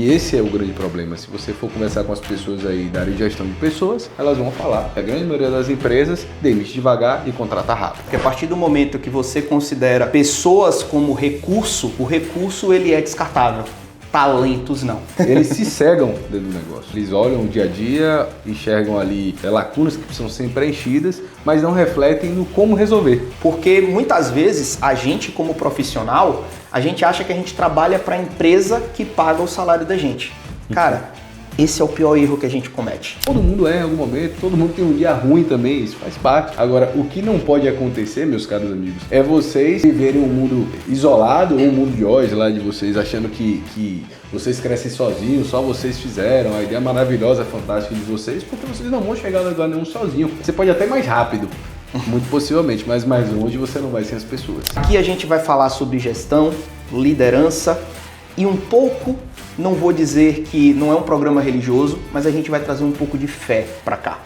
E esse é o grande problema. Se você for conversar com as pessoas aí da área de gestão de pessoas, elas vão falar que a grande maioria das empresas demite devagar e contrata rápido. Porque a partir do momento que você considera pessoas como recurso, o recurso ele é descartável. Talentos não. Eles se cegam dentro do negócio. Eles olham o dia a dia, enxergam ali lacunas que precisam ser preenchidas, mas não refletem no como resolver. Porque muitas vezes a gente como profissional, a gente acha que a gente trabalha para a empresa que paga o salário da gente. Cara, esse é o pior erro que a gente comete. Todo mundo erra em algum momento, todo mundo tem um dia ruim também, isso faz parte. Agora, o que não pode acontecer, meus caros amigos, é vocês viverem um mundo isolado, ou um mundo de hoje lá de vocês, achando que vocês crescem sozinhos, só vocês fizeram, a ideia maravilhosa, fantástica de vocês, porque vocês não vão chegar a lugar nenhum sozinho. Você pode até ir mais rápido, muito possivelmente, mas mais longe você não vai sem as pessoas. Aqui a gente vai falar sobre gestão, liderança e um pouco, não vou dizer que não é um programa religioso, mas a gente vai trazer um pouco de fé para cá.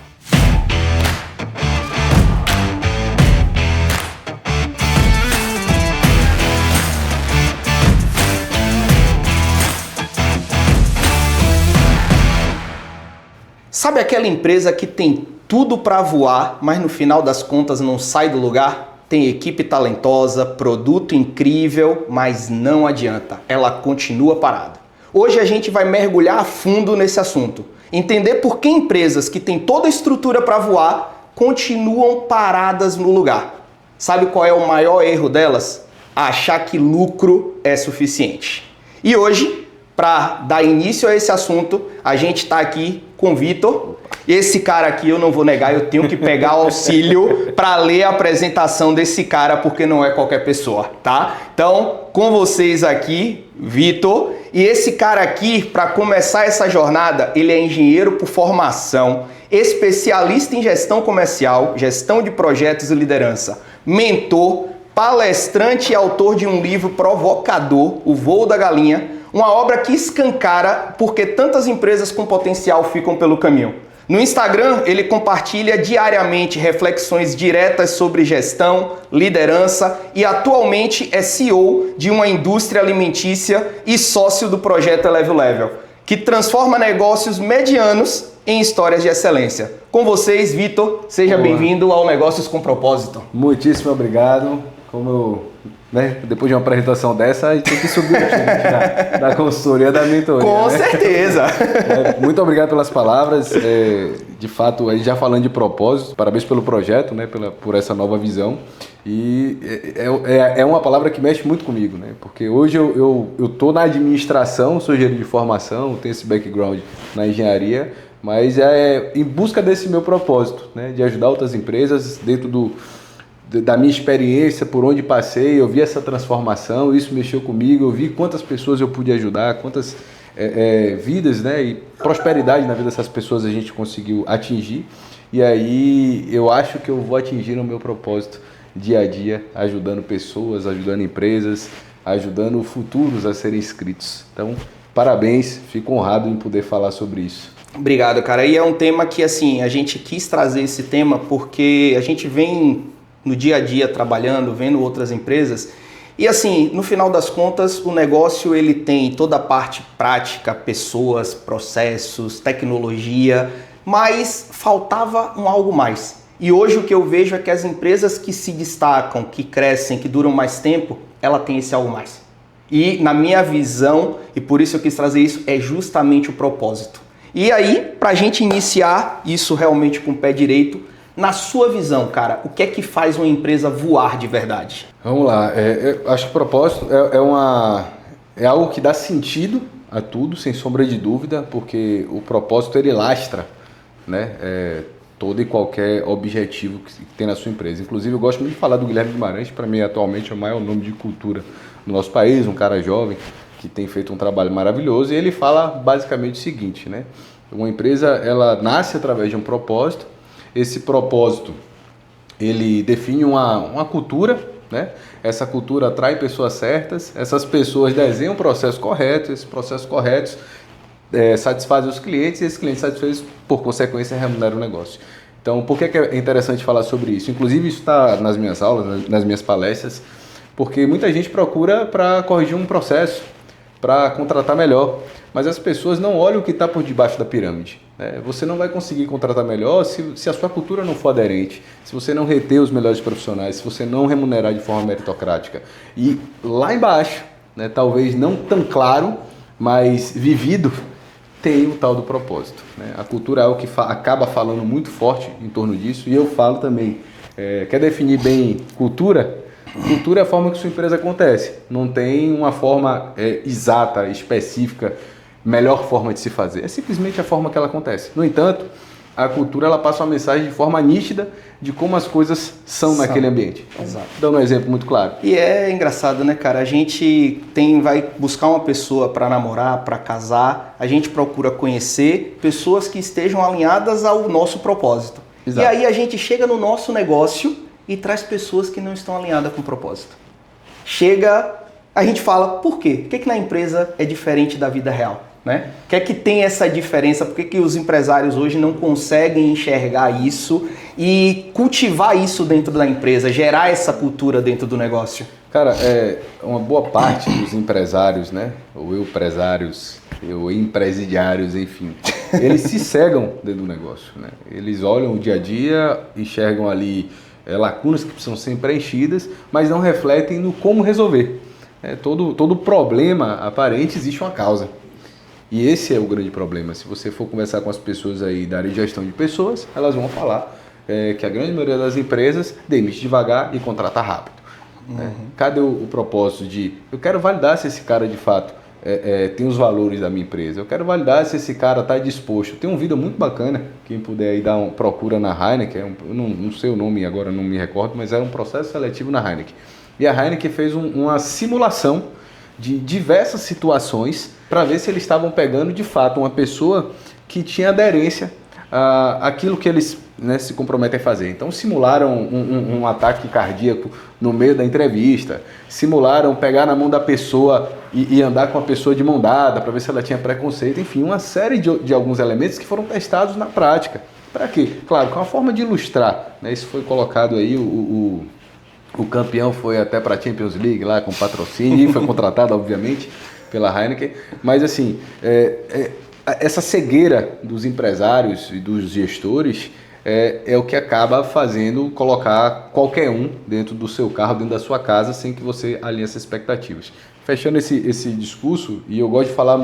Sabe aquela empresa que tem tudo para voar, mas no final das contas não sai do lugar? Tem equipe talentosa, produto incrível, mas não adianta, ela continua parada. Hoje a gente vai mergulhar a fundo nesse assunto, entender por que empresas que têm toda a estrutura para voar continuam paradas no lugar. Sabe qual é o maior erro delas? Achar que lucro é suficiente. E hoje, para dar início a esse assunto, a gente está aqui com o Vitor. Esse cara aqui, eu não vou negar, eu tenho que pegar auxílio para ler a apresentação desse cara, porque não é qualquer pessoa, tá? Então, com vocês aqui, Vitor. E esse cara aqui, para começar essa jornada, ele é engenheiro por formação, especialista em gestão comercial, gestão de projetos e liderança, mentor, palestrante e autor de um livro provocador, O Voo da Galinha, uma obra que escancara porque tantas empresas com potencial ficam pelo caminho. No Instagram, ele compartilha diariamente reflexões diretas sobre gestão, liderança e atualmente é CEO de uma indústria alimentícia e sócio do projeto Eleve Level, que transforma negócios medianos em histórias de excelência. Com vocês, Vitor, seja bem-vindo ao Negócios com Propósito. Muitíssimo obrigado. Depois de uma apresentação dessa, a gente tem que subir o time da consultoria da mentoria. Com certeza! Muito obrigado pelas palavras. De fato, a gente já falando de propósito, parabéns pelo projeto, por essa nova visão. E é uma palavra que mexe muito comigo, porque hoje eu estou na administração, sou engenheiro de formação, tenho esse background na engenharia, mas é em busca desse meu propósito, de ajudar outras empresas dentro da minha experiência, por onde passei, eu vi essa transformação, isso mexeu comigo, eu vi quantas pessoas eu pude ajudar, quantas vidas, e prosperidade na vida dessas pessoas a gente conseguiu atingir. E aí eu acho que eu vou atingir o meu propósito dia a dia, ajudando pessoas, ajudando empresas, ajudando futuros a serem inscritos. Então, parabéns, fico honrado em poder falar sobre isso. Obrigado, cara. E é um tema que, assim, a gente quis trazer esse tema porque a gente vem no dia a dia trabalhando, vendo outras empresas e assim, no final das contas, o negócio ele tem toda a parte prática, pessoas, processos, tecnologia, mas faltava algo mais. E hoje o que eu vejo é que as empresas que se destacam, que crescem, que duram mais tempo, ela tem esse algo mais. E na minha visão, e por isso eu quis trazer isso, é justamente o propósito. E aí, para a gente iniciar isso realmente com o pé direito, na sua visão, cara, o que é que faz uma empresa voar de verdade? Vamos lá, eu acho que o propósito é algo que dá sentido a tudo, sem sombra de dúvida, porque o propósito ele lastra, todo e qualquer objetivo que tem na sua empresa. Inclusive eu gosto muito de falar do Guilherme Guimarães, para mim atualmente é o maior nome de cultura do nosso país, um cara jovem que tem feito um trabalho maravilhoso, e ele fala basicamente o seguinte, uma empresa ela nasce através de um propósito. Esse propósito, ele define uma cultura, Essa cultura atrai pessoas certas, essas pessoas desenham um processo correto, esses processos corretos satisfazem os clientes e esses clientes satisfeitos, por consequência, remuneram o negócio. Então, por que é interessante falar sobre isso? Inclusive, isso está nas minhas aulas, nas minhas palestras, porque muita gente procura para corrigir um processo, para contratar melhor. mas as pessoas não olham o que está por debaixo da pirâmide. Você não vai conseguir contratar melhor se a sua cultura não for aderente, se você não reter os melhores profissionais, se você não remunerar de forma meritocrática. E lá embaixo, né, talvez não tão claro, mas vivido, tem o tal do propósito. Né? A cultura é o que acaba falando muito forte em torno disso, e eu falo também, quer definir bem cultura? Cultura é a forma que sua empresa acontece, não tem uma forma exata, específica, melhor forma de se fazer, é simplesmente a forma que ela acontece. No entanto, a cultura ela passa uma mensagem de forma nítida de como as coisas são naquele ambiente. Exato. Dando um exemplo muito claro. E é engraçado, né, cara? A gente vai buscar uma pessoa para namorar, para casar, a gente procura conhecer pessoas que estejam alinhadas ao nosso propósito. Exato. E aí a gente chega no nosso negócio e traz pessoas que não estão alinhadas com o propósito. A gente fala, por quê? O que na empresa é diferente da vida real? Né? O que é que tem essa diferença? Por que os empresários hoje não conseguem enxergar isso e cultivar isso dentro da empresa, gerar essa cultura dentro do negócio? Cara, uma boa parte dos empresários, né? Ou empresidiários, enfim, eles se cegam dentro do negócio, né? Eles olham o dia a dia, enxergam ali lacunas que precisam ser preenchidas, mas não refletem no como resolver. Todo problema aparente existe uma causa. E esse é o grande problema. Se você for conversar com as pessoas aí da área de gestão de pessoas, elas vão falar que a grande maioria das empresas demite devagar e contrata rápido. Uhum. Cadê o propósito de... Eu quero validar se esse cara de fato tem os valores da minha empresa. Eu quero validar se esse cara está disposto. Tem um vídeo muito bacana, quem puder aí dar uma procura na Heineken, eu não sei o nome agora, não me recordo, mas era um processo seletivo na Heineken. E a Heineken fez uma simulação de diversas situações para ver se eles estavam pegando de fato uma pessoa que tinha aderência àquilo que eles, né, se comprometem a fazer. Então simularam um ataque cardíaco no meio da entrevista, simularam pegar na mão da pessoa e andar com a pessoa de mão dada para ver se ela tinha preconceito, enfim, uma série de alguns elementos que foram testados na prática. Para quê? Claro, com a forma de ilustrar, né, isso foi colocado aí, o campeão foi até para a Champions League lá com patrocínio e foi contratado, obviamente, pela Heineken, mas assim, essa cegueira dos empresários e dos gestores é o que acaba fazendo colocar qualquer um dentro do seu carro, dentro da sua casa, sem que você alinhe essas expectativas. Fechando esse discurso, e eu gosto de falar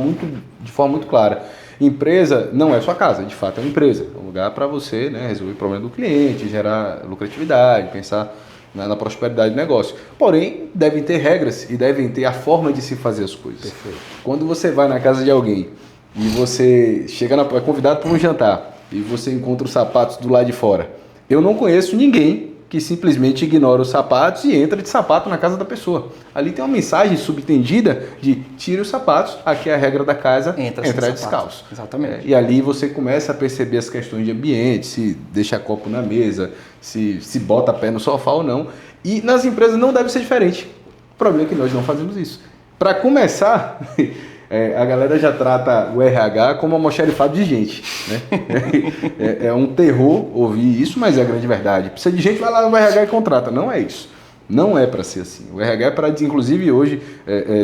de forma muito clara, empresa não é sua casa, de fato é uma empresa, é um lugar para você, né, resolver o problema do cliente, gerar lucratividade, pensar na prosperidade do negócio. Porém, devem ter regras e devem ter a forma de se fazer as coisas. Perfeito. Quando você vai na casa de alguém e você é convidado para um jantar e você encontra os sapatos do lado de fora, eu não conheço ninguém que simplesmente ignora os sapatos e entra de sapato na casa da pessoa. Ali tem uma mensagem subentendida de tire os sapatos, aqui é a regra da casa, entra descalço. Exatamente. E ali você começa a perceber as questões de ambiente, se deixa copo na mesa, se bota pé no sofá ou não. E nas empresas não deve ser diferente. O problema é que nós não fazemos isso. Para começar... a galera já trata o RH como uma almoxarifado de gente, né? É um terror ouvir isso, mas é a grande verdade. Precisa de gente, vai lá no RH e contrata. Não é isso. Não é para ser assim. O RH é para, inclusive hoje,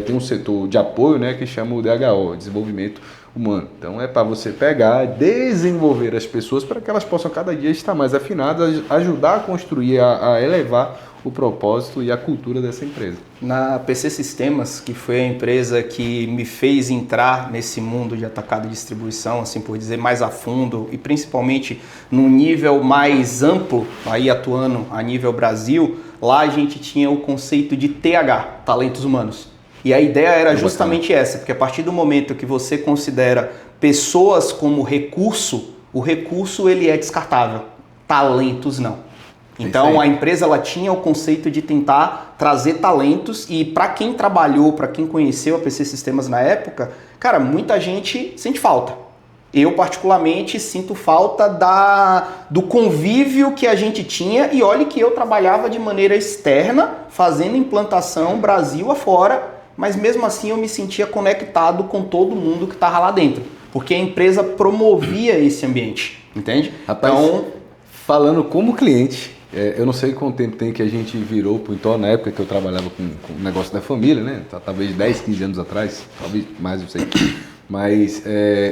tem um setor de apoio, né, que chama o DHO, Desenvolvimento Humano. Então é para você pegar, desenvolver as pessoas para que elas possam cada dia estar mais afinadas, ajudar a construir, a elevar o propósito e a cultura dessa empresa. Na PC Sistemas, que foi a empresa que me fez entrar nesse mundo de atacado e distribuição, assim por dizer, mais a fundo e principalmente num nível mais amplo, aí atuando a nível Brasil, lá a gente tinha o conceito de TH, Talentos Humanos. E a ideia era justamente essa, porque a partir do momento que você considera pessoas como recurso, o recurso ele é descartável, talentos não. Então a empresa ela tinha o conceito de tentar trazer talentos e para quem trabalhou, para quem conheceu a PC Sistemas na época, cara, muita gente sente falta. Eu particularmente sinto falta do convívio que a gente tinha e olhe que eu trabalhava de maneira externa, fazendo implantação Brasil afora, mas mesmo assim eu me sentia conectado com todo mundo que estava lá dentro, porque a empresa promovia esse ambiente, entende? Rapaz, então, falando como cliente, eu não sei quanto tempo tem que a gente virou pro Então, na época que eu trabalhava com o negócio da família, né? Talvez 10, 15 anos atrás, talvez mais, não sei. Mas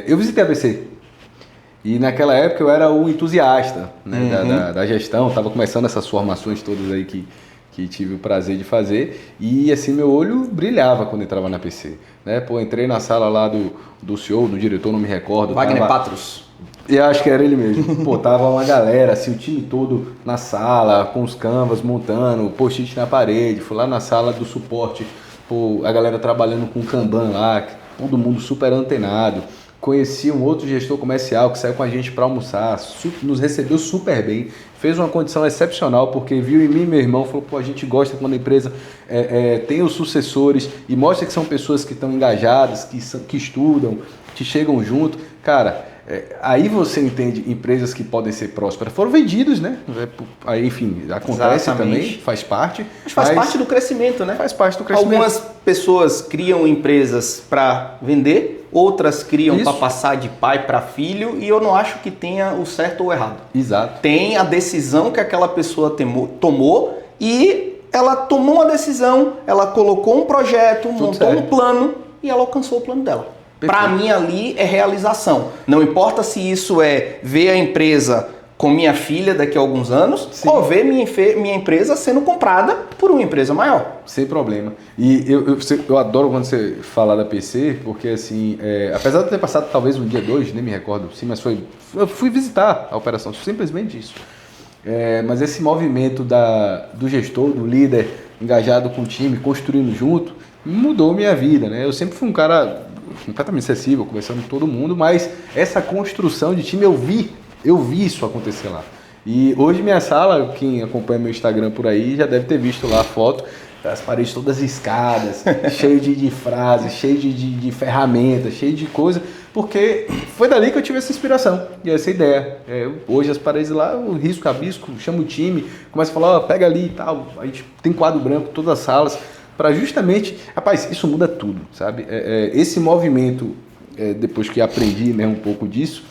eu visitei a ABC. E naquela época eu era o entusiasta, né, da gestão, estava começando essas formações todas aí que tive o prazer de fazer, e assim meu olho brilhava quando entrava na PC. Né? Pô, entrei na sala lá do CEO, do diretor, não me recordo. Wagner Patros. Eu acho que era ele mesmo. Pô, tava uma galera, assim, o time todo na sala, com os canvas montando, post-it na parede, fui lá na sala do suporte, pô, a galera trabalhando com Kanban lá, todo mundo super antenado. Conheci um outro gestor comercial que saiu com a gente para almoçar, nos recebeu super bem, fez uma condição excepcional, porque viu em mim e meu irmão, falou, pô, a gente gosta quando a empresa tem os sucessores e mostra que são pessoas que estão engajadas, que estudam, que chegam junto. Cara, aí você entende empresas que podem ser prósperas. Foram vendidos, né? Aí, enfim, acontece também, faz parte. Faz parte do crescimento, né? Faz parte do crescimento. Algumas pessoas criam empresas para vender, outras criam para passar de pai para filho, e eu não acho que tenha o certo ou errado. Exato. Tem a decisão que aquela pessoa tomou, e ela tomou uma decisão, ela colocou um projeto, montou um plano e ela alcançou o plano dela. Para mim ali é realização. Não importa se isso é ver a empresa com minha filha daqui a alguns anos, sim, ou ver minha empresa sendo comprada por uma empresa maior. Sem problema. E eu adoro quando você fala da PC, porque assim, apesar de ter passado talvez um dia, dois, nem me recordo, sim, mas eu fui visitar a operação, simplesmente isso. Mas esse movimento do gestor, do líder, engajado com o time, construindo junto, mudou minha vida, né? Eu sempre fui um cara completamente acessível, conversando com todo mundo, mas essa construção de time eu vi isso acontecer lá. E hoje minha sala, quem acompanha meu Instagram por aí, já deve ter visto lá a foto, as paredes todas riscadas, cheio de frases, cheio de ferramentas, cheio de coisa, porque foi dali que eu tive essa inspiração e essa ideia. Hoje as paredes lá, eu risco, rabisco, chamo o time, começo a falar, pega ali e tal, a gente tem quadro branco em todas as salas, para justamente, rapaz, isso muda tudo, sabe? Esse movimento, depois que aprendi, né, um pouco disso,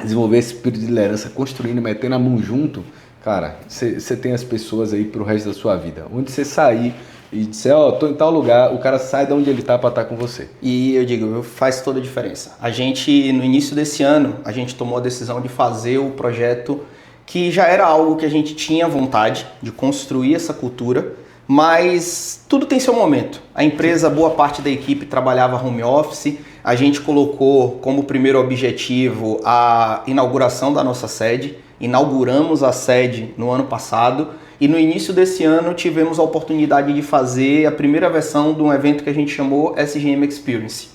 desenvolver esse espírito de liderança, construindo, metendo a mão junto, cara, você tem as pessoas aí pro resto da sua vida. Onde você sair e disser, tô em tal lugar, o cara sai de onde ele tá para estar com você. E eu digo, faz toda a diferença. A gente, no início desse ano, a gente tomou a decisão de fazer o projeto que já era algo que a gente tinha vontade de construir essa cultura, mas tudo tem seu momento. A empresa, boa parte da equipe trabalhava home office, a gente colocou como primeiro objetivo a inauguração da nossa sede, inauguramos a sede no ano passado e no início desse ano tivemos a oportunidade de fazer a primeira versão de um evento que a gente chamou SGM Experience.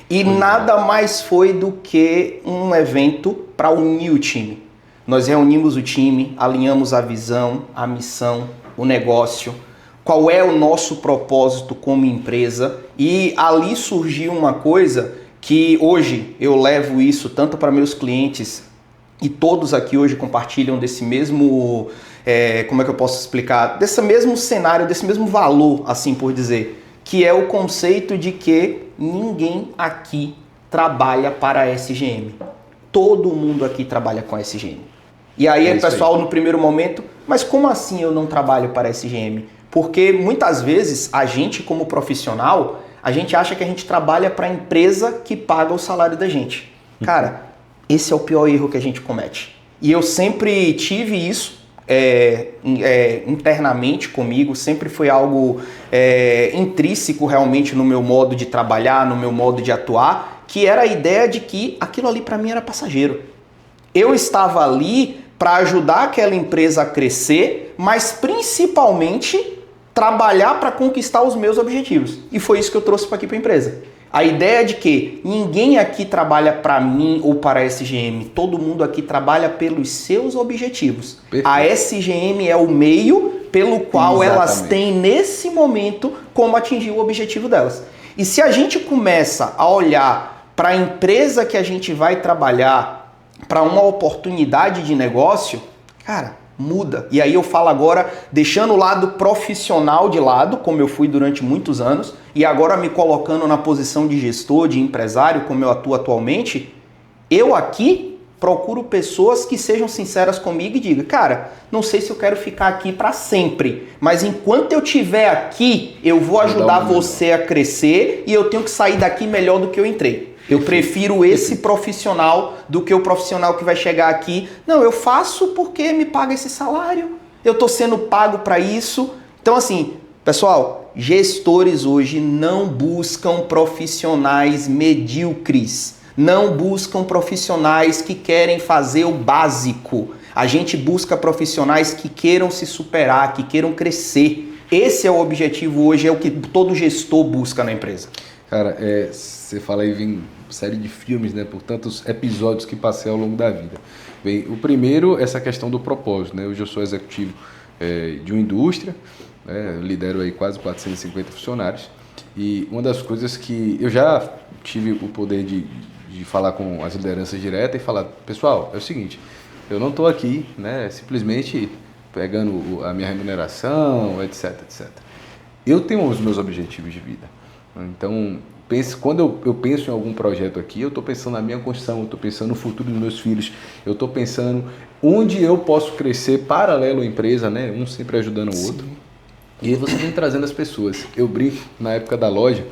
E nada mais foi do que um evento para unir o time. Nós reunimos o time, alinhamos a visão, a missão, o negócio, qual é o nosso propósito como empresa, e ali surgiu uma coisa que hoje eu levo isso tanto para meus clientes, e todos aqui hoje compartilham desse mesmo, como é que eu posso explicar, desse mesmo cenário, desse mesmo valor, assim por dizer, que é o conceito de que ninguém aqui trabalha para a SGM. Todo mundo aqui trabalha com a SGM. E aí, pessoal, no primeiro momento, mas como assim eu não trabalho para a SGM? Porque muitas vezes a gente, como profissional, a gente acha que a gente trabalha para a empresa que paga o salário da gente. Cara, esse é o pior erro que a gente comete. E eu sempre tive isso internamente comigo, sempre foi algo intrínseco realmente no meu modo de trabalhar, no meu modo de atuar, que era a ideia de que aquilo ali para mim era passageiro. Eu estava ali para ajudar aquela empresa a crescer, mas principalmente trabalhar para conquistar os meus objetivos. E foi isso que eu trouxe aqui para a empresa. A ideia de que ninguém aqui trabalha para mim ou para a SGM, todo mundo aqui trabalha pelos seus objetivos. Perfeito. A SGM é o meio pelo qual elas têm nesse momento como atingir o objetivo delas. E se a gente começa a olhar para a empresa que a gente vai trabalhar, para uma oportunidade de negócio, cara, muda. E aí eu falo agora, deixando o lado profissional de lado, como eu fui durante muitos anos, e agora me colocando na posição de gestor, de empresário, como eu atuo atualmente, eu aqui procuro pessoas que sejam sinceras comigo e digam, cara, não sei se eu quero ficar aqui para sempre, mas enquanto eu estiver aqui, eu vou ajudar você a crescer e eu tenho que sair daqui melhor do que eu entrei. Eu prefiro esse profissional do que o profissional que vai chegar aqui. Não, eu faço porque me paga esse salário. Eu estou sendo pago para isso. Então, assim, pessoal, gestores hoje não buscam profissionais medíocres. Não buscam profissionais que querem fazer o básico. A gente busca profissionais que queiram se superar, que queiram crescer. Esse é o objetivo hoje, é o que todo gestor busca na empresa. Cara, você fala aí, vem série de filmes, né, por tantos episódios que passei ao longo da vida. Bem, o primeiro, essa questão do propósito, né? Hoje eu sou executivo de uma indústria, né, lidero aí quase 450 funcionários, e uma das coisas que eu já tive o poder de falar com as lideranças diretas e falar, pessoal, é o seguinte, eu não estou aqui, né, simplesmente pegando a minha remuneração, etc, etc. Eu tenho os meus objetivos de vida. Então, quando eu penso em algum projeto aqui, eu estou pensando na minha construção, eu estou pensando no futuro dos meus filhos, eu estou pensando onde eu posso crescer paralelo à empresa, né? Um sempre ajudando o outro. E aí você vem trazendo as pessoas. Eu brinco, na época da loja,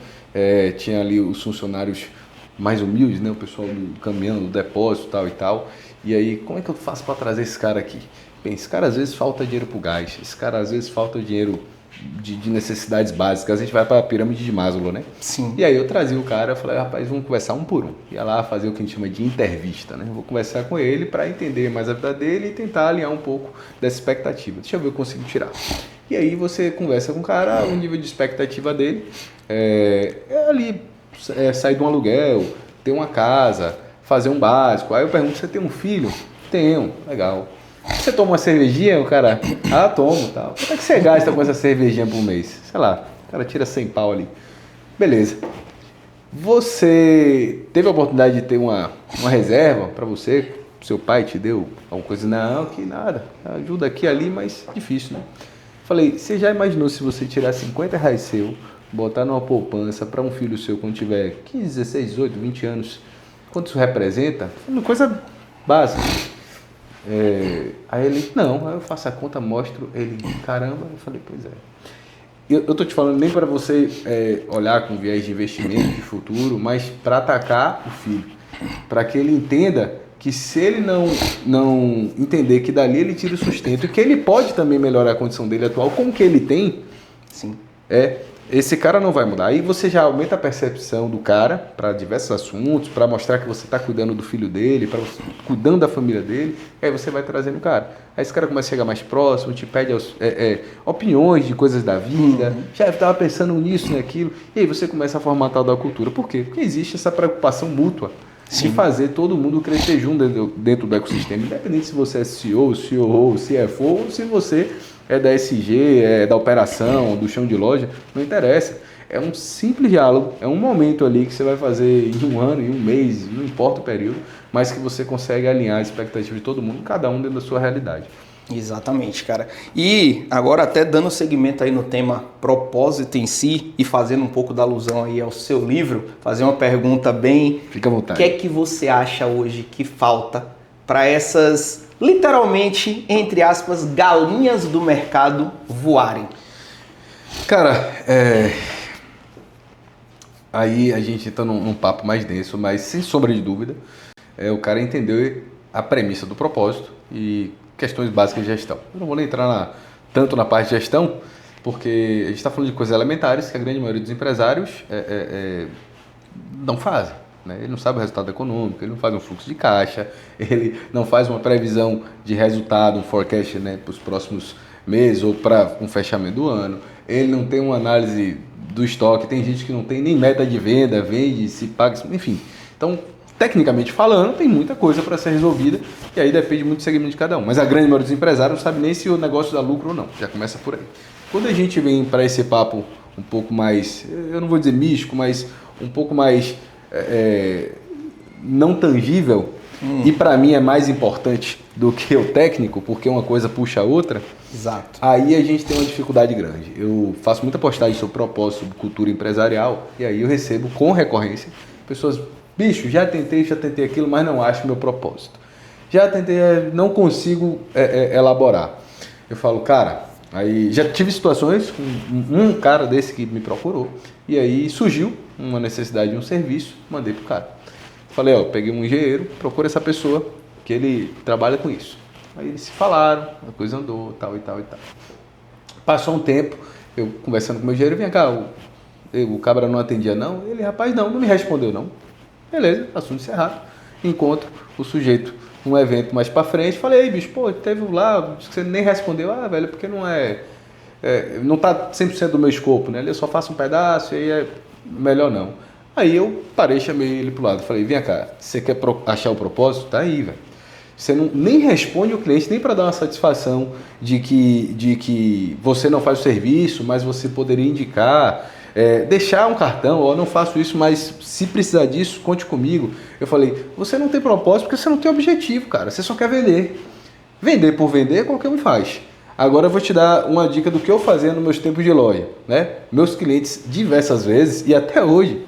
tinha ali os funcionários mais humildes, né? O pessoal do caminhão, do depósito, tal e tal. E aí, como é que eu faço para trazer esse cara aqui? Bem, esse cara às vezes falta dinheiro pro gás, esse cara às vezes falta dinheiro de necessidades básicas, a gente vai para a pirâmide de Maslow, né? Sim. E aí eu trazia o cara, eu falei, rapaz, vamos conversar um por um. Ia lá fazer o que a gente chama de intervista, né? Vou conversar com ele para entender mais a vida dele e tentar alinhar um pouco dessa expectativa. Deixa eu ver o que eu consigo tirar. E aí você conversa com o cara, o nível de expectativa dele sair de um aluguel, ter uma casa, fazer um básico. Aí eu pergunto, você tem um filho? Tenho. Legal. Você toma uma cervejinha? O cara, tomo, tal. Quanto é que você gasta com essa cervejinha por mês? Sei lá, o cara tira 100 pau ali. Beleza. Você teve a oportunidade de ter uma reserva para você? Seu pai te deu alguma coisa? Não, que nada. Ajuda aqui e ali, mas difícil, né? Falei, você já imaginou se você tirar 50 reais seu, botar numa poupança para um filho seu quando tiver 15, 16, 18, 20 anos? Quanto isso representa? Uma coisa básica. Aí ele, não, aí eu faço a conta, mostro, ele, caramba, eu falei, pois é. Eu tô te falando nem para você olhar com viés de investimento, de futuro, mas para atacar o filho, para que ele entenda que se ele não entender que dali ele tira o sustento e que ele pode também melhorar a condição dele atual com o que ele tem, sim, esse cara não vai mudar. Aí você já aumenta a percepção do cara para diversos assuntos, para mostrar que você está cuidando do filho dele, cuidando da família dele, e aí você vai trazendo o cara. Aí esse cara começa a chegar mais próximo, te pede opiniões de coisas da vida, já estava pensando nisso, naquilo, e aí você começa a formar tal da cultura. Por quê? Porque existe essa preocupação mútua de fazer todo mundo crescer junto dentro do ecossistema, independente se você é CEO, COO, CFO, ou se você é da SG, é da operação, do chão de loja, não interessa. É um simples diálogo, é um momento ali que você vai fazer em um ano, em um mês, não importa o período, mas que você consegue alinhar a expectativa de todo mundo, cada um dentro da sua realidade. Exatamente, cara. E agora até dando seguimento aí no tema propósito em si e fazendo um pouco da alusão aí ao seu livro, fazer uma pergunta bem... Fica à vontade. O que é que você acha hoje que falta para essas, literalmente, entre aspas, galinhas do mercado voarem? Cara, aí a gente entra num papo mais denso, mas sem sombra de dúvida, o cara entendeu a premissa do propósito e questões básicas de gestão. Eu não vou nem entrar tanto na parte de gestão, porque a gente está falando de coisas elementares que a grande maioria dos empresários não fazem. Né? Ele não sabe o resultado econômico, ele não faz um fluxo de caixa, ele não faz uma previsão de resultado, um forecast, né, para os próximos meses ou para um fechamento do ano. Ele não tem uma análise do estoque, tem gente que não tem nem meta de venda, vende, se paga, enfim. Então, tecnicamente falando, tem muita coisa para ser resolvida e aí depende muito do segmento de cada um. Mas a grande maioria dos empresários não sabe nem se o negócio dá lucro ou não, já começa por aí. Quando a gente vem para esse papo um pouco mais, eu não vou dizer místico, mas um pouco mais não tangível, e para mim é mais importante do que o técnico, porque uma coisa puxa a outra. Exato. Aí a gente tem uma dificuldade grande. Eu faço muita postagem sobre propósito, sobre cultura empresarial, e aí eu recebo com recorrência pessoas, bicho, já tentei aquilo, mas não acho meu propósito. Já tentei, não consigo elaborar. Eu falo, cara, Aí já tive situações com um cara desse que me procurou, e aí surgiu uma necessidade de um serviço, mandei pro cara. Falei, ó, peguei um engenheiro, procura essa pessoa, que ele trabalha com isso. Aí eles se falaram, a coisa andou, tal e tal e tal. Passou um tempo, eu conversando com o meu engenheiro, vem cá, o cabra não atendia não? Ele, rapaz, não me respondeu não. Beleza, assunto encerrado. Encontro o sujeito num evento mais pra frente, falei, ei, bicho, pô, teve lá, você nem respondeu, velho, porque não tá 100% do meu escopo, né? Eu só faço um pedaço e aí é melhor não. Aí eu parei, chamei ele pro lado, falei, vem cá, você quer achar o propósito? Tá aí, velho. Você nem responde o cliente, nem para dar uma satisfação de que você não faz o serviço, mas você poderia indicar, deixar um cartão, ó, não faço isso, mas se precisar disso, conte comigo. Eu falei, você não tem propósito porque você não tem objetivo, cara, você só quer vender. Vender por vender, qualquer um faz. Agora eu vou te dar uma dica do que eu fazia nos meus tempos de loja, né? Meus clientes diversas vezes, e até hoje,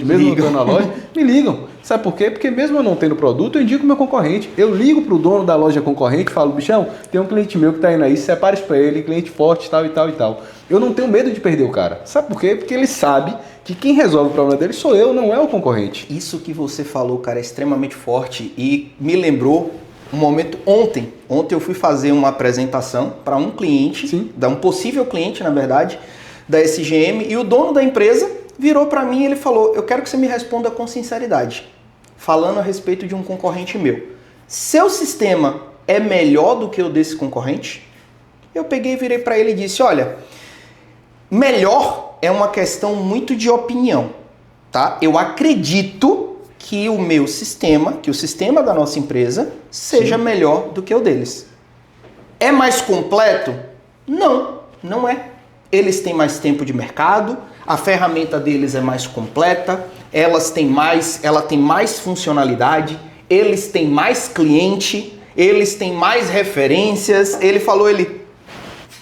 mesmo não estando na loja, me ligam. Sabe por quê? Porque mesmo eu não tendo produto, eu indico o meu concorrente. Eu ligo pro dono da loja concorrente e falo, bichão, tem um cliente meu que tá indo aí, separa isso pra ele, cliente forte, tal e tal e tal. Eu não tenho medo de perder o cara. Sabe por quê? Porque ele sabe que quem resolve o problema dele sou eu, não é o concorrente. Isso que você falou, cara, é extremamente forte e me lembrou um momento ontem. Ontem eu fui fazer uma apresentação para um cliente, um possível cliente, na verdade, da SGM, e o dono da empresa virou para mim e ele falou, eu quero que você me responda com sinceridade, falando a respeito de um concorrente meu. Seu sistema é melhor do que o desse concorrente? Eu peguei e virei para ele e disse, olha, melhor é uma questão muito de opinião, tá? Eu acredito que o meu sistema, que o sistema da nossa empresa, seja melhor do que o deles. É mais completo? Não, não é. Eles têm mais tempo de mercado, a ferramenta deles é mais completa, ela tem mais funcionalidade, eles têm mais cliente, eles têm mais referências. Ele falou,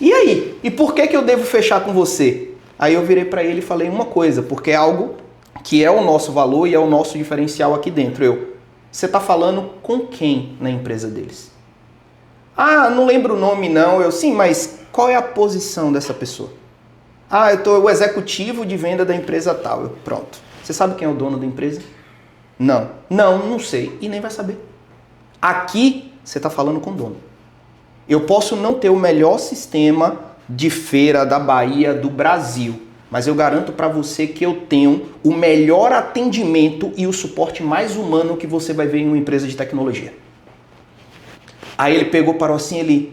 e aí? E por que eu devo fechar com você? Aí eu virei para ele e falei uma coisa, porque é algo que é o nosso valor e é o nosso diferencial aqui dentro. Você está falando com quem na empresa deles? Ah, não lembro o nome não. Sim, mas qual é a posição dessa pessoa? Ah, eu tô o executivo de venda da empresa tal. Pronto. Você sabe quem é o dono da empresa? Não sei. E nem vai saber. Aqui, você está falando com o dono. Eu posso não ter o melhor sistema de feira da Bahia, do Brasil, mas eu garanto para você que eu tenho o melhor atendimento e o suporte mais humano que você vai ver em uma empresa de tecnologia. Aí ele pegou, parou assim,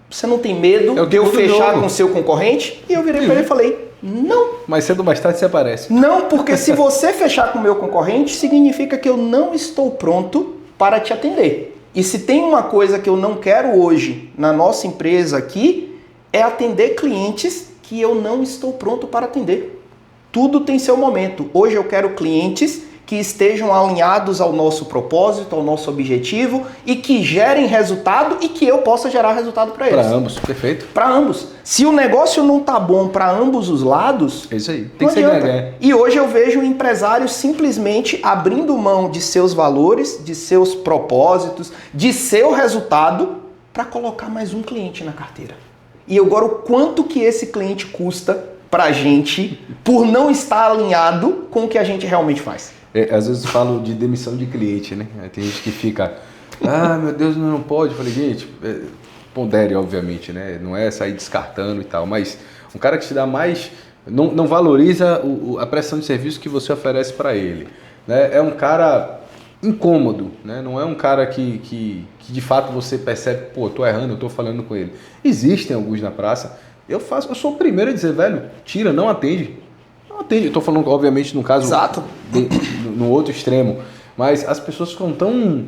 você não tem medo de eu fechar com o seu concorrente? E eu virei para ele e falei, não. Mas cedo ou mais tarde você aparece. Não, porque se você fechar com o meu concorrente, significa que eu não estou pronto para te atender. E se tem uma coisa que eu não quero hoje na nossa empresa aqui, é atender clientes que eu não estou pronto para atender. Tudo tem seu momento. Hoje eu quero clientes que estejam alinhados ao nosso propósito, ao nosso objetivo e que gerem resultado e que eu possa gerar resultado para eles. Para ambos, perfeito. Para ambos. Se o negócio não tá bom para ambos os lados, é isso aí. Tem que ser ganhar. E hoje eu vejo empresários simplesmente abrindo mão de seus valores, de seus propósitos, de seu resultado para colocar mais um cliente na carteira. E agora o quanto que esse cliente custa pra gente por não estar alinhado com o que a gente realmente faz. Às vezes eu falo de demissão de cliente, né? Tem gente que fica, meu Deus, não pode. Eu falei, gente, pondere, obviamente, né? Não é sair descartando e tal, mas um cara que te dá mais, não valoriza a prestação de serviço que você oferece para ele, né? É um cara incômodo, né? Não é um cara que de fato você percebe, pô, tô errando, eu tô falando com ele. Existem alguns na praça, eu sou o primeiro a dizer, velho, tira, não atende. Não atende. Eu tô falando, obviamente, no caso, exato, no outro extremo, mas as pessoas ficam tão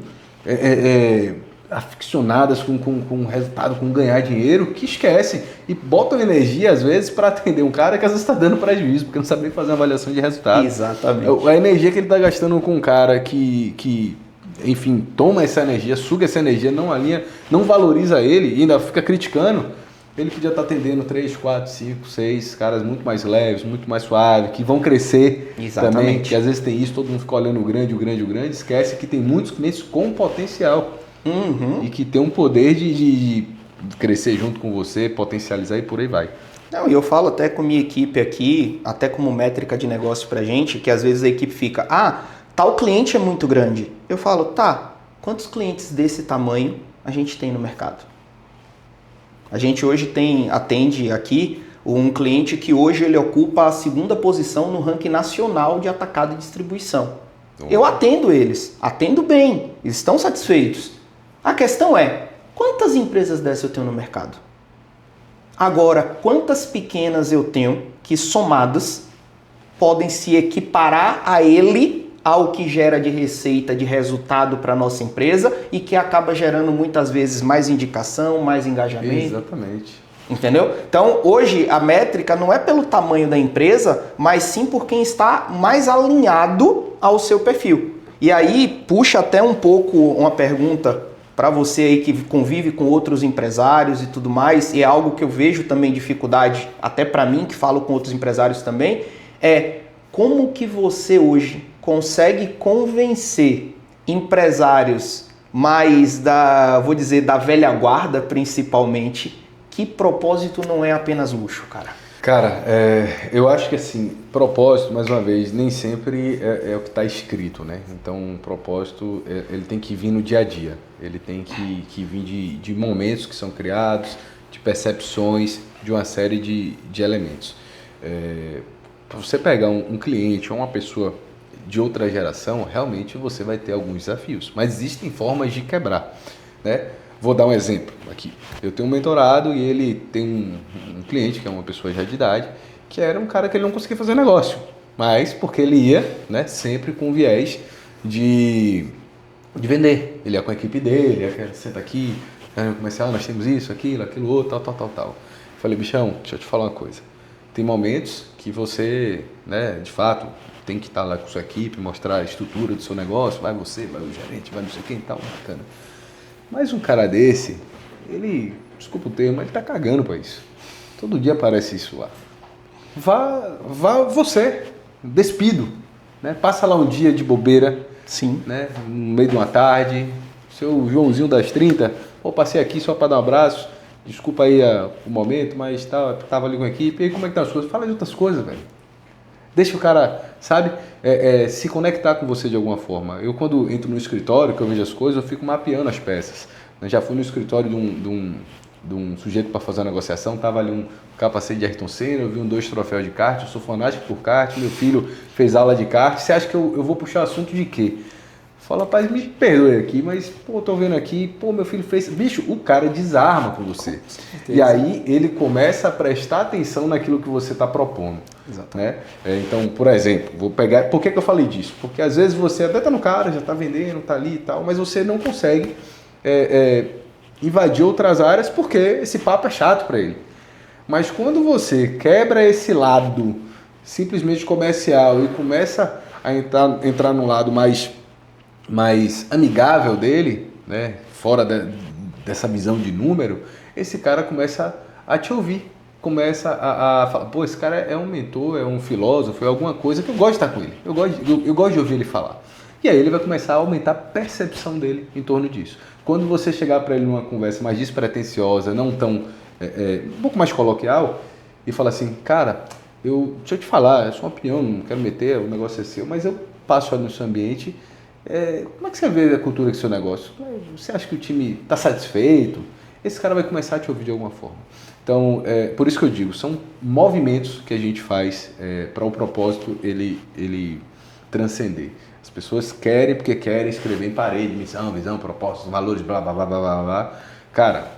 aficionadas com o resultado, com ganhar dinheiro, que esquecem e botam energia, às vezes, para atender um cara que às vezes está dando prejuízo, porque não sabe nem fazer uma avaliação de resultado. Exatamente. A energia que ele está gastando com um cara que, enfim, toma essa energia, suga essa energia, não alinha, não valoriza ele e ainda fica criticando, ele podia estar atendendo 3, 4, 5, 6 caras muito mais leves, muito mais suaves, que vão crescer. Exatamente. Também, que às vezes tem isso, todo mundo fica olhando o grande, esquece que tem muitos clientes com potencial. Uhum. E que tem um poder de crescer junto com você, potencializar e por aí vai. Não, e eu falo até com minha equipe aqui, até como métrica de negócio pra gente, que às vezes a equipe fica, tal cliente é muito grande. Eu falo, tá, quantos clientes desse tamanho a gente tem no mercado? A gente hoje atende aqui um cliente que hoje ele ocupa a 2ª posição no ranking nacional de atacado e distribuição. Eu atendo eles, atendo bem, eles estão satisfeitos. A questão é, quantas empresas dessas eu tenho no mercado? Agora, quantas pequenas eu tenho que somadas podem se equiparar a ele, ao que gera de receita, de resultado para a nossa empresa e que acaba gerando muitas vezes mais indicação, mais engajamento? Exatamente. Entendeu? Então, hoje a métrica não é pelo tamanho da empresa, mas sim por quem está mais alinhado ao seu perfil. E aí, puxa até um pouco uma pergunta para você aí que convive com outros empresários e tudo mais, e é algo que eu vejo também dificuldade, até para mim que falo com outros empresários também, é como que você hoje consegue convencer empresários mais da velha guarda principalmente, que propósito não é apenas luxo, cara? Cara, eu acho que assim, propósito, mais uma vez, nem sempre é o que está escrito, né? Então, um propósito, ele tem que vir no dia a dia. Ele tem que vir de momentos que são criados, de percepções, de uma série de elementos. Para você pegar um cliente ou uma pessoa de outra geração, realmente você vai ter alguns desafios. Mas existem formas de quebrar, né? Vou dar um exemplo aqui. Eu tenho um mentorado e ele tem um cliente, que é uma pessoa já de idade, que era um cara que ele não conseguia fazer negócio. Mas porque ele ia, né, sempre com viés de vender. Ele ia com a equipe dele, ia senta aqui, comercial, nós temos isso, aquilo outro, tal. Falei, bichão, deixa eu te falar uma coisa. Tem momentos que você, né, de fato, tem que estar lá com sua equipe, mostrar a estrutura do seu negócio, vai você, vai o gerente, vai não sei quem e tal, bacana. Mas um cara desse, ele, desculpa o termo, ele tá cagando pra isso. Todo dia aparece isso lá. Vá você, despido, né? Passa lá um dia de bobeira, sim, né? No meio de uma tarde, seu Joãozinho das 30, passei aqui só para dar um abraço, desculpa aí o momento, mas tava ali com a equipe, e aí como é que tá as coisas? Fala de outras coisas, velho. Deixa o cara, sabe, se conectar com você de alguma forma. Eu, quando entro no escritório, que eu vejo as coisas, eu fico mapeando as peças. Eu já fui no escritório de um sujeito para fazer uma negociação, tava ali um capacete de Ayrton Senna, eu vi 2 troféus de kart, eu sou fanático por kart, meu filho fez aula de kart. Você acha que eu vou puxar assunto de quê? Fala, rapaz, me perdoe aqui, mas, tô vendo aqui, meu filho fez... Bicho, o cara desarma com você. E aí, ele começa a prestar atenção naquilo que você está propondo. Exatamente. Né? Então, por exemplo, vou pegar... Por que eu falei disso? Porque, às vezes, você até está no cara, já está vendendo, está ali e tal, mas você não consegue invadir outras áreas porque esse papo é chato para ele. Mas quando você quebra esse lado simplesmente comercial e começa a entrar num lado mais amigável dele, né, fora dessa visão de número, esse cara começa a te ouvir, começa a falar, esse cara é um mentor, é um filósofo, é alguma coisa que eu gosto de estar com ele, eu gosto de ouvir ele falar. E aí ele vai começar a aumentar a percepção dele em torno disso. Quando você chegar para ele numa conversa mais despretensiosa, não tão, um pouco mais coloquial, e falar assim, cara, deixa eu te falar, é sua opinião, não quero meter, o negócio é seu, mas eu passo ali no seu ambiente. Como é que você vê a cultura do seu negócio? Você acha que o time está satisfeito? Esse cara vai começar a te ouvir de alguma forma. Então, por isso que eu digo, são movimentos que a gente faz para o propósito ele transcender. As pessoas querem porque querem escrever em parede, missão, visão, propósito, valores, blá, blá, blá, blá, blá, blá. Cara,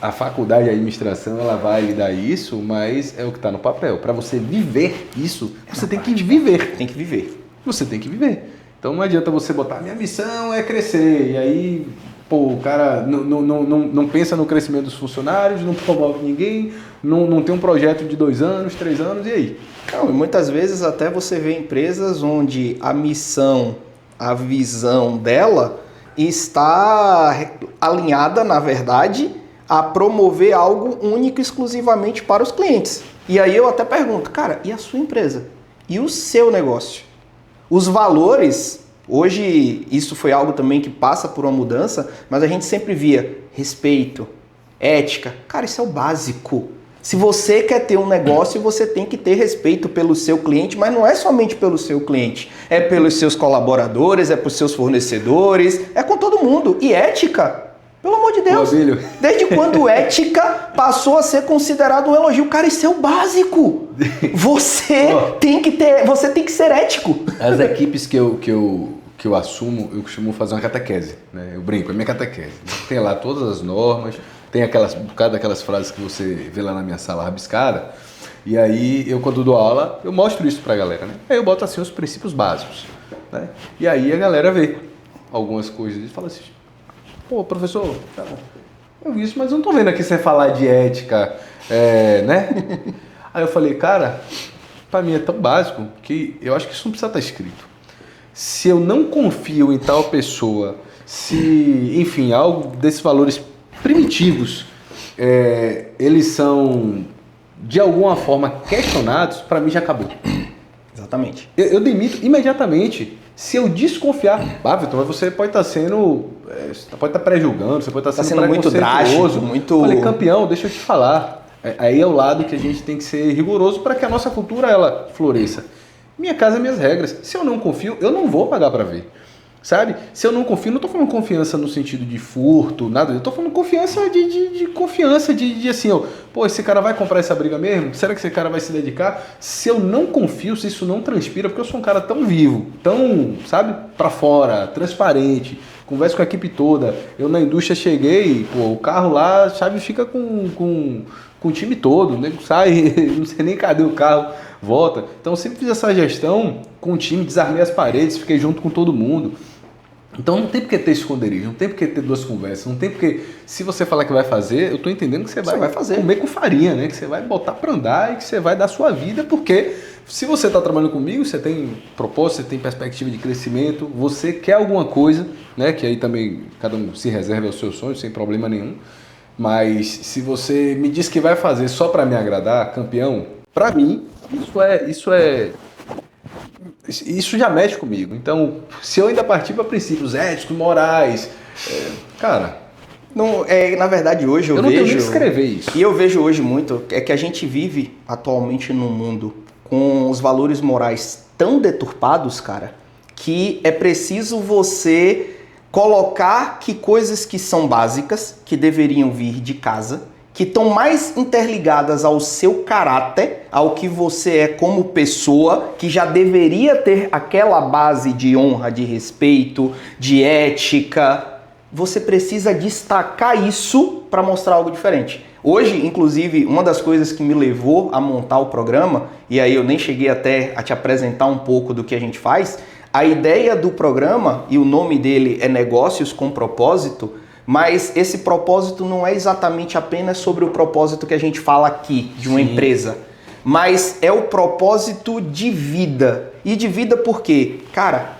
a faculdade de administração, ela vai lhe dar isso, mas é o que está no papel. Para você viver isso, você tem que viver. Tem que viver. Você tem que viver. Então não adianta você botar, minha missão é crescer, e aí, o cara não pensa no crescimento dos funcionários, não promove ninguém, não tem um projeto de 2 anos, 3 anos, e aí? Não, muitas vezes até você vê empresas onde a missão, a visão dela está alinhada, na verdade, a promover algo único exclusivamente para os clientes. E aí eu até pergunto, cara, e a sua empresa? E o seu negócio? Os valores, hoje isso foi algo também que passa por uma mudança, mas a gente sempre via respeito, ética. Cara, isso é o básico. Se você quer ter um negócio, você tem que ter respeito pelo seu cliente, mas não é somente pelo seu cliente. É pelos seus colaboradores, é pelos seus fornecedores, é com todo mundo. E ética, pelo amor de Deus. Desde quando ética passou a ser considerado um elogio? Cara, isso é o básico. Você tem que ser ético. As equipes que eu assumo, eu costumo fazer uma catequese, né? Eu brinco, é minha catequese. Tem lá todas as normas, tem um bocado daquelas frases que você vê lá na minha sala rabiscada, e aí eu, quando dou aula, eu mostro isso pra galera, né? Aí eu boto assim os princípios básicos, né? E aí a galera vê algumas coisas e fala assim, pô, professor, eu vi isso, mas eu não tô vendo aqui você falar de ética, né? Aí eu falei, cara, pra mim é tão básico que eu acho que isso não precisa estar escrito. Se eu não confio em tal pessoa, se, enfim, algo desses valores primitivos, eles são de alguma forma questionados, para mim já acabou. Exatamente. Eu demito imediatamente. Se eu desconfiar, Vitor, você pode estar sendo, pode estar pré-julgando, você pode estar sendo muito drástico, muito... Falei, campeão, deixa eu te falar. Aí é o lado que a gente tem que ser rigoroso para que a nossa cultura ela floresça. Minha casa, minhas regras. Se eu não confio, eu não vou pagar para ver. Sabe? Se eu não confio, não tô falando confiança no sentido de furto, nada. Eu tô falando confiança de confiança, de assim, ó, pô, esse cara vai comprar essa briga mesmo? Será que esse cara vai se dedicar? Se eu não confio, se isso não transpira, porque eu sou um cara tão vivo, tão, sabe, pra fora, transparente, converso com a equipe toda. Eu na indústria cheguei, pô, o carro lá, a chave fica com o time todo, o nego sai, não sei nem cadê o carro, volta. Então eu sempre fiz essa gestão com o time, desarmei as paredes, fiquei junto com todo mundo. Então não tem porque ter esconderijo, não tem porque ter duas conversas, não tem porque, se você falar que vai fazer, eu tô entendendo que você vai fazer, comer com farinha, né? Que você vai botar pra andar e que você vai dar sua vida, porque se você tá trabalhando comigo, você tem propósito, você tem perspectiva de crescimento, você quer alguma coisa, né? Que aí também cada um se reserva aos seus sonhos, sem problema nenhum. Mas se você me diz que vai fazer só pra me agradar, campeão, pra mim, isso já mexe comigo. Então, se eu ainda partir para princípios éticos, morais, cara... Não, na verdade, hoje eu não vejo... tenho nem que escrever isso. E eu vejo hoje muito, que a gente vive atualmente num mundo com os valores morais tão deturpados, cara, que é preciso você colocar que coisas que são básicas, que deveriam vir de casa, que estão mais interligadas ao seu caráter, ao que você é como pessoa, que já deveria ter aquela base de honra, de respeito, de ética. Você precisa destacar isso para mostrar algo diferente. Hoje, inclusive, uma das coisas que me levou a montar o programa, e aí eu nem cheguei até a te apresentar um pouco do que a gente faz, a ideia do programa, e o nome dele é Negócios com Propósito, mas esse propósito não é exatamente apenas sobre o propósito que a gente fala aqui, de uma empresa, mas é o propósito de vida. E de vida por quê? Cara,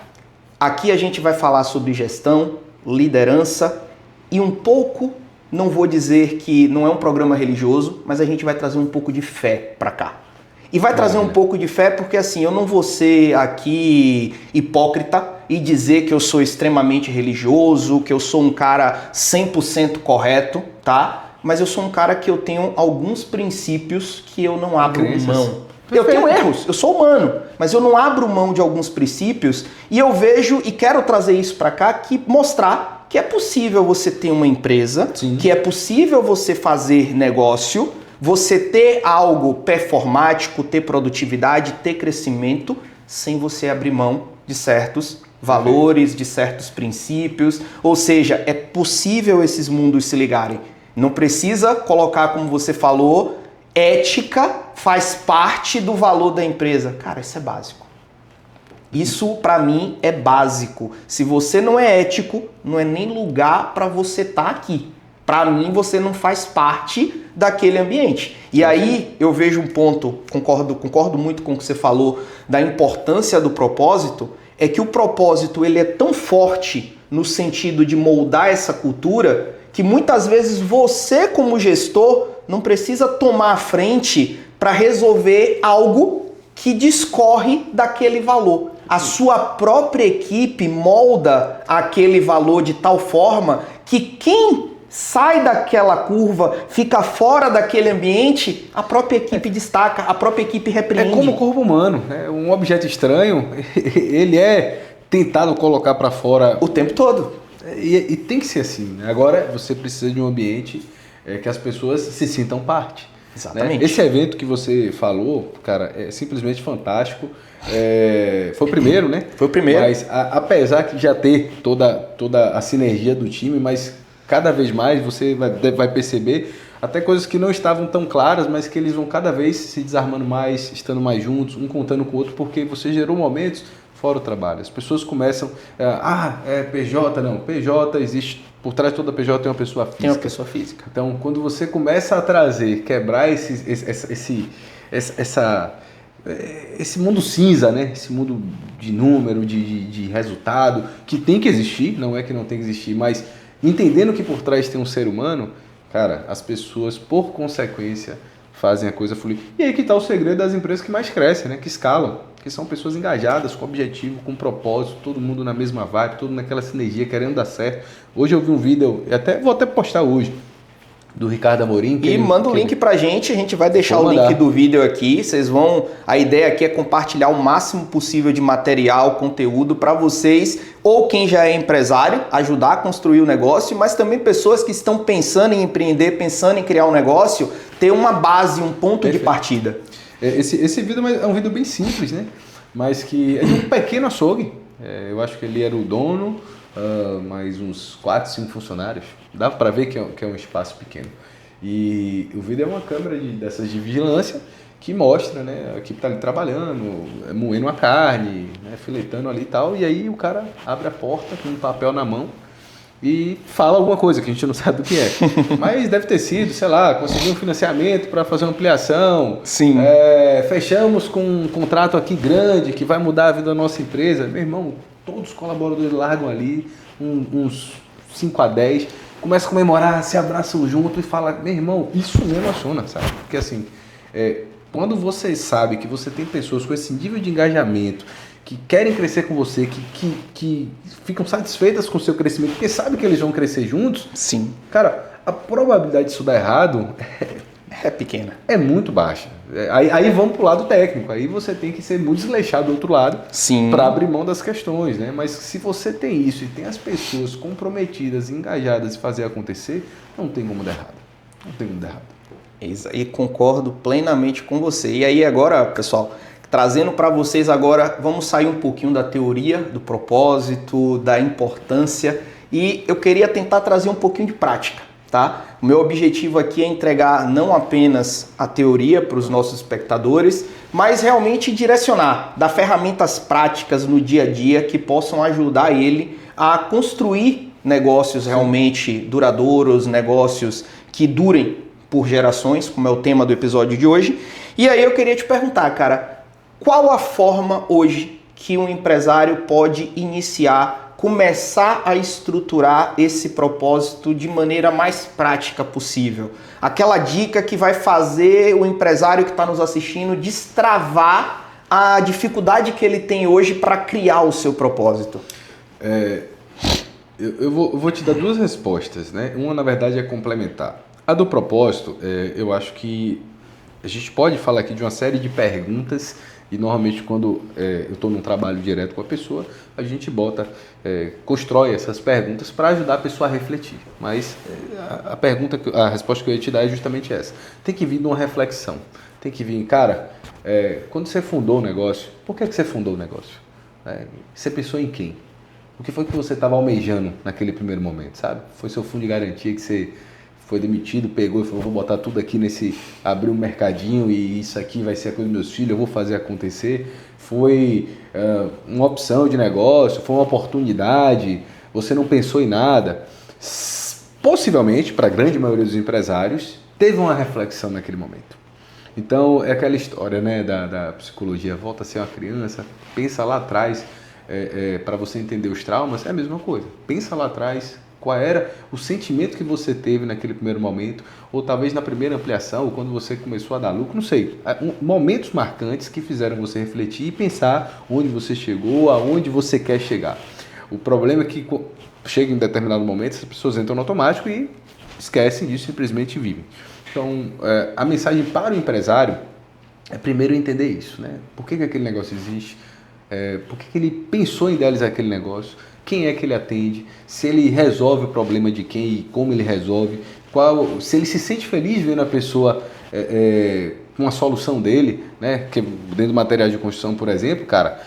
aqui a gente vai falar sobre gestão, liderança e um pouco, não vou dizer que não é um programa religioso, mas a gente vai trazer um pouco de fé pra cá. E vai trazer um pouco de fé porque assim, eu não vou ser aqui hipócrita e dizer que eu sou extremamente religioso, que eu sou um cara 100% correto, tá? Mas eu sou um cara que eu tenho alguns princípios que eu não abro mão. Eu tenho erros, eu sou humano, mas eu não abro mão de alguns princípios e eu vejo e quero trazer isso pra cá, que mostrar que é possível você ter uma empresa, que é possível você fazer negócio, você ter algo performático, ter produtividade, ter crescimento, sem você abrir mão de certos valores, de certos princípios. Ou seja, é possível esses mundos se ligarem. Não precisa colocar, como você falou, ética faz parte do valor da empresa. Cara, isso é básico. Isso, pra mim, é básico. Se você não é ético, não é nem lugar pra você estar aqui. Pra mim, você não faz parte daquele ambiente. E aí, eu vejo um ponto, concordo muito com o que você falou, da importância do propósito, é que o propósito ele é tão forte no sentido de moldar essa cultura, que muitas vezes você, como gestor, não precisa tomar a frente para resolver algo que discorre daquele valor. A sua própria equipe molda aquele valor de tal forma que quem sai daquela curva, fica fora daquele ambiente, a própria equipe destaca, a própria equipe repreende. É como o corpo humano, né? Um objeto estranho, ele é tentado colocar para fora o tempo todo. E tem que ser assim, né? Agora você precisa de um ambiente que as pessoas se sintam parte. Exatamente. Né? Esse evento que você falou, cara, é simplesmente fantástico. Foi o primeiro, né? Foi o primeiro. Mas apesar de já ter toda a sinergia do time, mas cada vez mais você vai perceber até coisas que não estavam tão claras, mas que eles vão cada vez se desarmando mais, estando mais juntos, um contando com o outro, porque você gerou momentos fora o trabalho. As pessoas começam, PJ, não, PJ existe, por trás de toda PJ tem uma pessoa física. Tem uma pessoa física. Então, quando você começa a quebrar esse mundo cinza, né? Esse mundo de número, de resultado, que tem que existir, não é que não tem que existir, mas entendendo que por trás tem um ser humano, cara, as pessoas, por consequência, fazem a coisa fluir. E aí que está o segredo das empresas que mais crescem, né? Que escalam, que são pessoas engajadas, com objetivo, com propósito, todo mundo na mesma vibe, todo naquela sinergia, querendo dar certo. Hoje eu vi um vídeo, vou até postar hoje, do Ricardo Amorim. E manda o link pra gente, a gente vai deixar o link do vídeo aqui, a ideia aqui é compartilhar o máximo possível de material, conteúdo para vocês, ou quem já é empresário, ajudar a construir o negócio, mas também pessoas que estão pensando em empreender, pensando em criar um negócio, ter uma base, um ponto de partida. Esse vídeo é um vídeo bem simples, né? Mas que é de um pequeno açougue. Eu acho que ele era o dono, mais uns 4, 5 funcionários. Dá para ver que é um espaço pequeno. E o vídeo é uma câmera dessas de vigilância que mostra, né? A equipe tá ali trabalhando, moendo uma carne, né? Filetando ali e tal. E aí o cara abre a porta com um papel na mão e fala alguma coisa que a gente não sabe do que é. Mas deve ter sido, sei lá, conseguir um financiamento para fazer uma ampliação. Sim. Fechamos com um contrato aqui grande que vai mudar a vida da nossa empresa. Meu irmão, todos os colaboradores largam ali, uns 5 a 10, começam a comemorar, se abraçam junto e falam, meu irmão, isso me emociona, sabe? Porque assim, quando você sabe que você tem pessoas com esse nível de engajamento, que querem crescer com você, que ficam satisfeitas com o seu crescimento, porque sabem que eles vão crescer juntos. Sim. Cara, a probabilidade disso dar errado é pequena. É muito baixa. Aí vamos pro lado técnico. Aí você tem que ser muito desleixado do outro lado para abrir mão das questões, né? Mas se você tem isso e tem as pessoas comprometidas, engajadas em fazer acontecer, não tem como dar errado. Não tem como dar errado. E concordo plenamente com você. E aí agora, pessoal, trazendo para vocês agora, vamos sair um pouquinho da teoria, do propósito, da importância, e eu queria tentar trazer um pouquinho de prática, tá? O meu objetivo aqui é entregar não apenas a teoria para os nossos espectadores, mas realmente direcionar, dar ferramentas práticas no dia a dia que possam ajudar ele a construir negócios realmente duradouros, negócios que durem por gerações, como é o tema do episódio de hoje. E aí eu queria te perguntar, cara, qual a forma hoje que um empresário pode iniciar, começar a estruturar esse propósito de maneira mais prática possível? Aquela dica que vai fazer o empresário que está nos assistindo destravar a dificuldade que ele tem hoje para criar o seu propósito. Eu vou te dar duas respostas, né? Uma, na verdade, é complementar. A do propósito, eu acho que a gente pode falar aqui de uma série de perguntas. E normalmente quando eu estou num trabalho direto com a pessoa, a gente constrói essas perguntas para ajudar a pessoa a refletir. Mas a resposta que eu ia te dar é justamente essa. Tem que vir de uma reflexão. Tem que vir, cara, quando você fundou o negócio, por que você fundou o negócio? Você pensou em quem? O que foi que você estava almejando naquele primeiro momento, sabe? Foi seu fundo de garantia que você foi demitido, pegou e falou, vou botar tudo aqui abrir um mercadinho e isso aqui vai ser a coisa dos meus filhos, eu vou fazer acontecer. Foi uma opção de negócio, foi uma oportunidade, você não pensou em nada. Possivelmente, para a grande maioria dos empresários, teve uma reflexão naquele momento. Então, é aquela história, né, da psicologia, volta a ser uma criança, pensa lá atrás, para você entender os traumas, é a mesma coisa. Pensa lá atrás, qual era o sentimento que você teve naquele primeiro momento, ou talvez na primeira ampliação, ou quando você começou a dar lucro, não sei. Momentos marcantes que fizeram você refletir e pensar onde você chegou, aonde você quer chegar. O problema é que chega em determinado momento, as pessoas entram no automático e esquecem disso, simplesmente vivem. Então, a mensagem para o empresário é primeiro entender isso, né? Por que aquele negócio existe? Por que ele pensou em idealizar aquele negócio? Quem é que ele atende? Se ele resolve o problema de quem e como ele resolve? Se ele se sente feliz vendo a pessoa com a solução dele, né? Que dentro do material de construção, por exemplo, cara,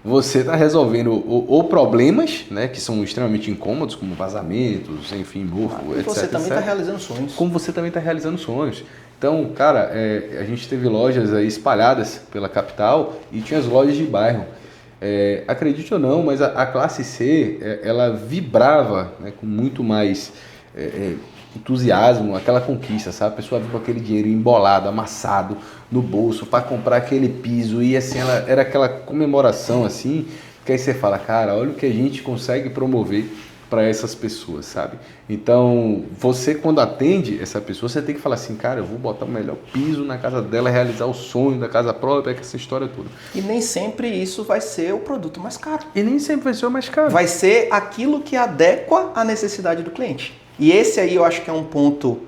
você está resolvendo ou problemas, né? Que são extremamente incômodos, como vazamentos, enfim, mofo, etc. Você também está realizando sonhos. Como você também está realizando sonhos. Então, cara, a gente teve lojas aí espalhadas pela capital e tinha as lojas de bairro. Acredite ou não, mas a classe C, ela vibrava, né, com muito mais entusiasmo, aquela conquista, sabe? A pessoa vinha com aquele dinheiro embolado, amassado no bolso para comprar aquele piso e assim, era aquela comemoração assim, que aí você fala, cara, olha o que a gente consegue promover para essas pessoas, sabe? Então, você quando atende essa pessoa, você tem que falar assim, cara, eu vou botar o melhor piso na casa dela, realizar o sonho da casa própria, essa história toda. E nem sempre isso vai ser o produto mais caro. E nem sempre vai ser o mais caro. Vai ser aquilo que adequa à necessidade do cliente. E esse aí eu acho que é um ponto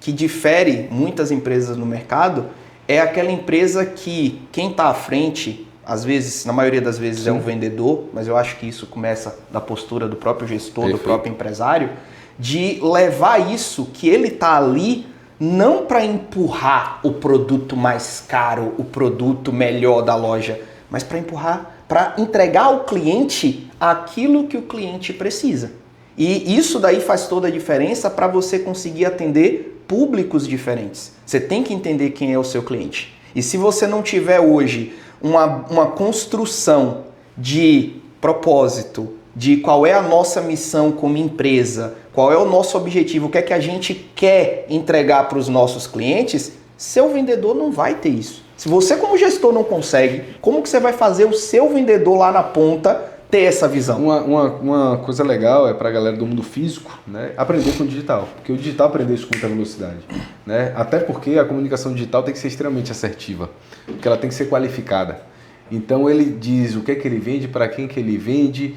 que difere muitas empresas no mercado, é aquela empresa que quem está à frente, às vezes, na maioria das vezes, é um vendedor, mas eu acho que isso começa da postura do próprio gestor, do próprio empresário, de levar isso que ele está ali não para empurrar o produto mais caro, o produto melhor da loja, mas para empurrar, para entregar ao cliente aquilo que o cliente precisa. E isso daí faz toda a diferença para você conseguir atender públicos diferentes. Você tem que entender quem é o seu cliente. E se você não tiver hoje uma construção de propósito, de qual é a nossa missão como empresa, qual é o nosso objetivo, o que é que a gente quer entregar para os nossos clientes, seu vendedor não vai ter isso. Se você como gestor não consegue, como que você vai fazer o seu vendedor lá na ponta ter essa visão? Uma coisa legal é para a galera do mundo físico, né, aprender com o digital, porque o digital aprende isso com muita velocidade, né? Até porque a comunicação digital tem que ser extremamente assertiva, porque ela tem que ser qualificada. Então ele diz o que é que ele vende, para quem que ele vende,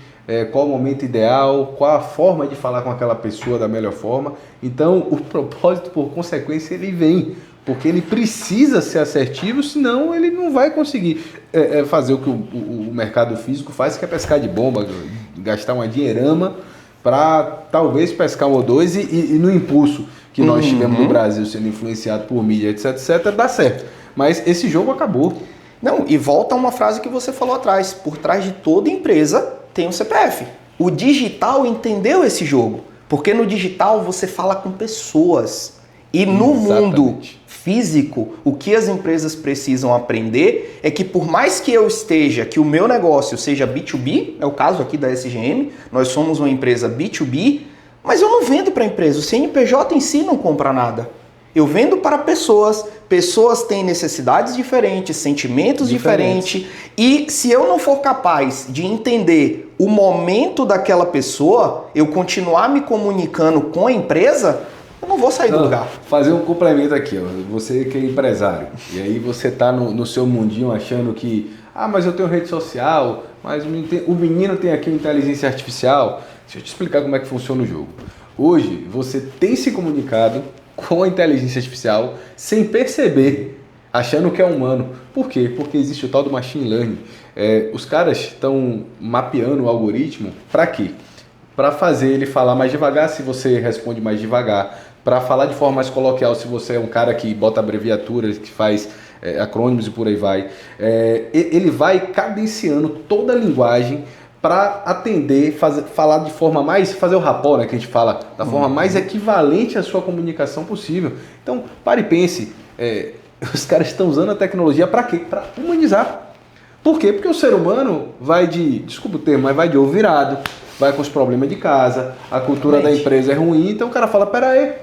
qual o momento ideal, qual a forma de falar com aquela pessoa da melhor forma. Então o propósito, por consequência, ele vem, porque ele precisa ser assertivo, senão ele não vai conseguir fazer o que o mercado físico faz, que é pescar de bomba, gastar uma dinheirama para talvez pescar um ou dois e no impulso que nós tivemos no Brasil sendo influenciado por mídia, etc, dá certo. Mas esse jogo acabou. Não, e volta a uma frase que você falou atrás, por trás de toda empresa tem um CPF. O digital entendeu esse jogo, porque no digital você fala com pessoas. E no mundo físico, o que as empresas precisam aprender é que por mais que que o meu negócio seja B2B, é o caso aqui da SGM, nós somos uma empresa B2B, mas eu não vendo para a empresa, o CNPJ em si não compra nada. Eu vendo para pessoas, pessoas têm necessidades diferentes, sentimentos diferentes, e se eu não for capaz de entender o momento daquela pessoa, eu continuar me comunicando com a empresa, eu não vou sair do lugar. Fazer um complemento aqui, ó. Você que é empresário, e aí você tá no seu mundinho achando que, mas eu tenho rede social, mas o menino tem aqui inteligência artificial. Deixa eu te explicar como é que funciona o jogo. Hoje, você tem se comunicado com a inteligência artificial sem perceber, achando que é humano. Por quê? Porque existe o tal do machine learning. Os caras estão mapeando o algoritmo para quê? Para fazer ele falar mais devagar se você responde mais devagar, para falar de forma mais coloquial se você é um cara que bota abreviaturas, que faz acrônimos e por aí vai. Ele vai cadenciando toda a linguagem para atender, falar de forma mais, fazer o rapport, né, que a gente fala, da forma mais equivalente à sua comunicação possível. Então, pare e pense, os caras estão usando a tecnologia para quê? Para humanizar. Por quê? Porque o ser humano vai desculpa o termo, mas vai de ovo virado, vai com os problemas de casa, a cultura da empresa é ruim, então o cara fala, pera aí,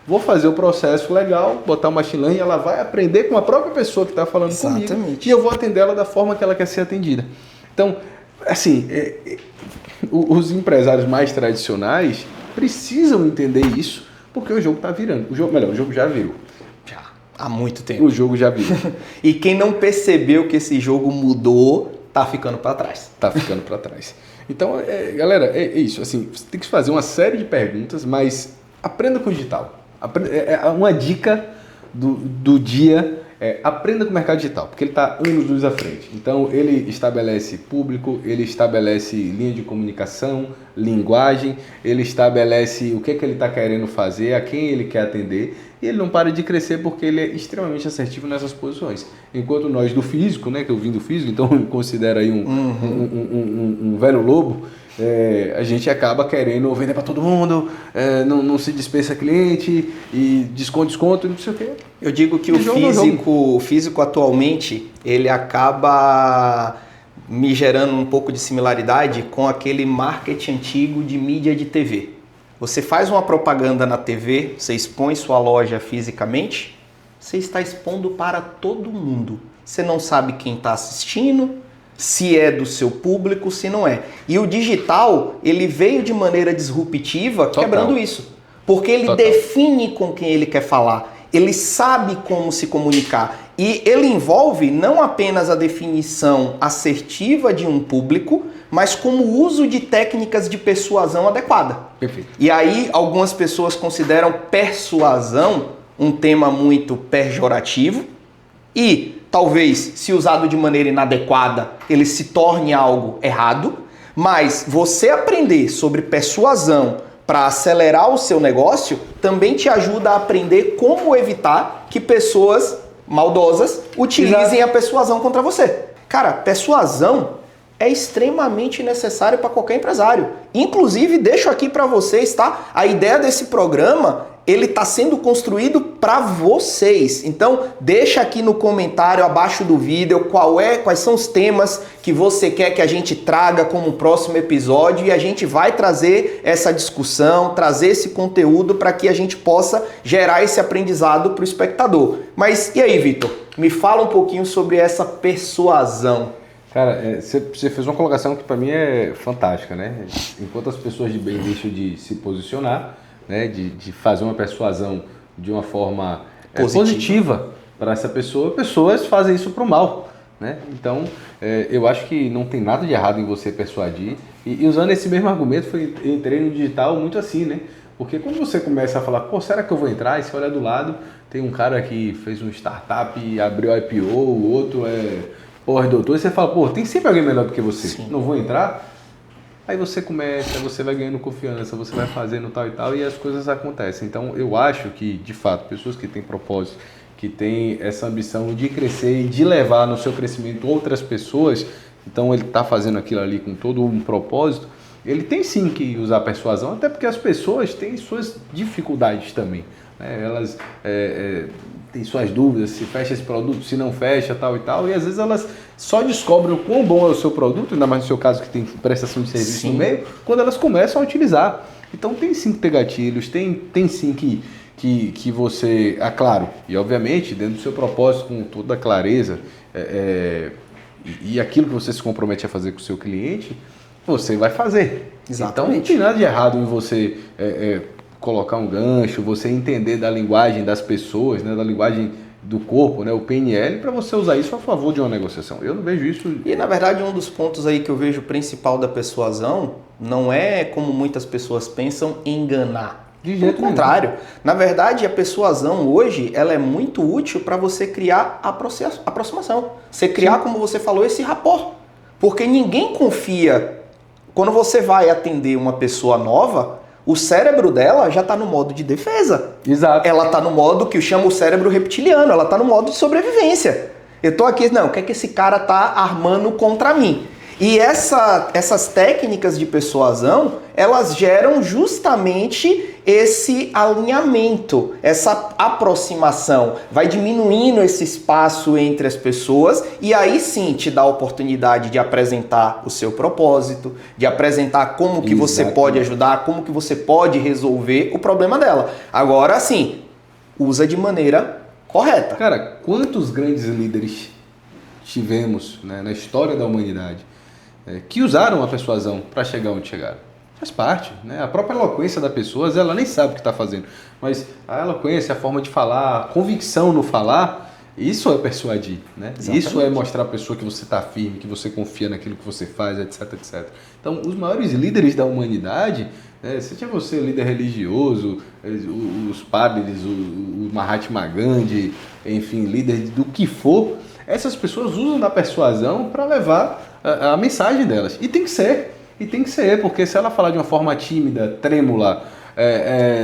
vou fazer o processo legal, botar o machine learning, ela vai aprender com a própria pessoa que está falando comigo, e eu vou atender ela da forma que ela quer ser atendida. Então, assim, os empresários mais tradicionais precisam entender isso, porque o jogo está virando. O jogo já virou. Já, há muito tempo. O jogo já virou. E quem não percebeu que esse jogo mudou, tá ficando para trás. Tá ficando para trás. Então, galera, é isso. Assim, você tem que fazer uma série de perguntas, mas aprenda com o digital. Uma dica do dia aprenda com o mercado digital, porque ele está anos-luz à frente. Então, ele estabelece público, ele estabelece linha de comunicação, linguagem, ele estabelece o que ele está querendo fazer, a quem ele quer atender, e ele não para de crescer porque ele é extremamente assertivo nessas posições. Enquanto nós do físico, né, que eu vim do físico, então eu me considero aí um velho lobo, a gente acaba querendo vender para todo mundo, não se dispensa cliente e desconto, não sei o quê. Eu digo que o físico atualmente, ele acaba me gerando um pouco de similaridade com aquele marketing antigo de mídia de TV. Você faz uma propaganda na TV, você expõe sua loja fisicamente, você está expondo para todo mundo. Você não sabe quem está assistindo, se é do seu público, se não é. E o digital, ele veio de maneira disruptiva, quebrando isso. Porque ele define com quem ele quer falar. Ele sabe como se comunicar. E ele envolve não apenas a definição assertiva de um público, mas como o uso de técnicas de persuasão adequada. Perfeito. E aí, algumas pessoas consideram persuasão um tema muito pejorativo e talvez, se usado de maneira inadequada, ele se torne algo errado, mas você aprender sobre persuasão para acelerar o seu negócio também te ajuda a aprender como evitar que pessoas maldosas utilizem a persuasão contra você. Cara, persuasão é extremamente necessário para qualquer empresário. Inclusive, deixo aqui para vocês, tá? A ideia desse programa, ele está sendo construído para vocês. Então, deixa aqui no comentário abaixo do vídeo quais são os temas que você quer que a gente traga como próximo episódio e a gente vai trazer essa discussão, trazer esse conteúdo para que a gente possa gerar esse aprendizado para o espectador. Mas e aí, Vitor? Me fala um pouquinho sobre essa persuasão. Cara, você fez uma colocação que para mim é fantástica, né? Enquanto as pessoas de bem deixam de se posicionar, né, de fazer uma persuasão de uma forma positiva para essa pessoa, pessoas fazem isso para o mal, né? Então, eu acho que não tem nada de errado em você persuadir. E usando esse mesmo argumento, eu entrei no digital muito assim, né? Porque quando você começa a falar, pô, será que eu vou entrar? E você olha do lado, tem um cara que fez um startup e abriu IPO, o outro doutor, e você fala, pô, tem sempre alguém melhor do que você, Sim. Não vou entrar. Aí você começa, você vai ganhando confiança, você vai fazendo tal e tal, e as coisas acontecem. Então, eu acho que, de fato, pessoas que têm propósito, que têm essa ambição de crescer e de levar no seu crescimento outras pessoas, então ele está fazendo aquilo ali com todo um propósito, ele tem sim que usar persuasão, até porque as pessoas têm suas dificuldades também, né? Elas têm suas dúvidas, se fecha esse produto, se não fecha, tal e tal, e às vezes elas só descobrem o quão bom é o seu produto, ainda mais no seu caso que tem prestação de serviço Sim. no meio, quando elas começam a utilizar. Então tem sim que ter gatilhos, tem sim que você, claro, e obviamente dentro do seu propósito com toda a clareza e aquilo que você se compromete a fazer com o seu cliente, você vai fazer. Exatamente. Então não tem nada de errado em você colocar um gancho, você entender da linguagem das pessoas, né, da linguagem do corpo, né, o PNL, para você usar isso a favor de uma negociação. Eu não vejo isso... E, na verdade, um dos pontos aí que eu vejo principal da persuasão não é, como muitas pessoas pensam, enganar. De jeito Pelo contrário. Na verdade, a persuasão hoje, ela é muito útil para você criar aproximação. Você criar, Sim. como você falou, esse rapport. Porque ninguém confia. Quando você vai atender uma pessoa nova, o cérebro dela já está no modo de defesa. Exato. Ela está no modo que eu chamo o cérebro reptiliano, ela está no modo de sobrevivência. Eu estou aqui, não, o que é que esse cara está armando contra mim? E essas técnicas de persuasão, elas geram justamente esse alinhamento, essa aproximação. Vai diminuindo esse espaço entre as pessoas e aí sim te dá a oportunidade de apresentar o seu propósito, de apresentar como que você pode ajudar, como que você pode resolver o problema dela. Agora sim, usa de maneira correta. Cara, quantos grandes líderes tivemos, né, na história da humanidade que usaram a persuasão para chegar onde chegaram? Faz parte, né? A própria eloquência da pessoa, ela nem sabe o que está fazendo, mas a eloquência, a forma de falar, a convicção no falar, isso é persuadir, né? Isso é mostrar à pessoa que você está firme, que você confia naquilo que você faz, etc, etc. Então, os maiores líderes da humanidade Seja você líder religioso, os padres, o Mahatma Gandhi, enfim, líder do que for, essas pessoas usam da persuasão para levar a mensagem delas. E tem que ser, porque se ela falar de uma forma tímida, trêmula,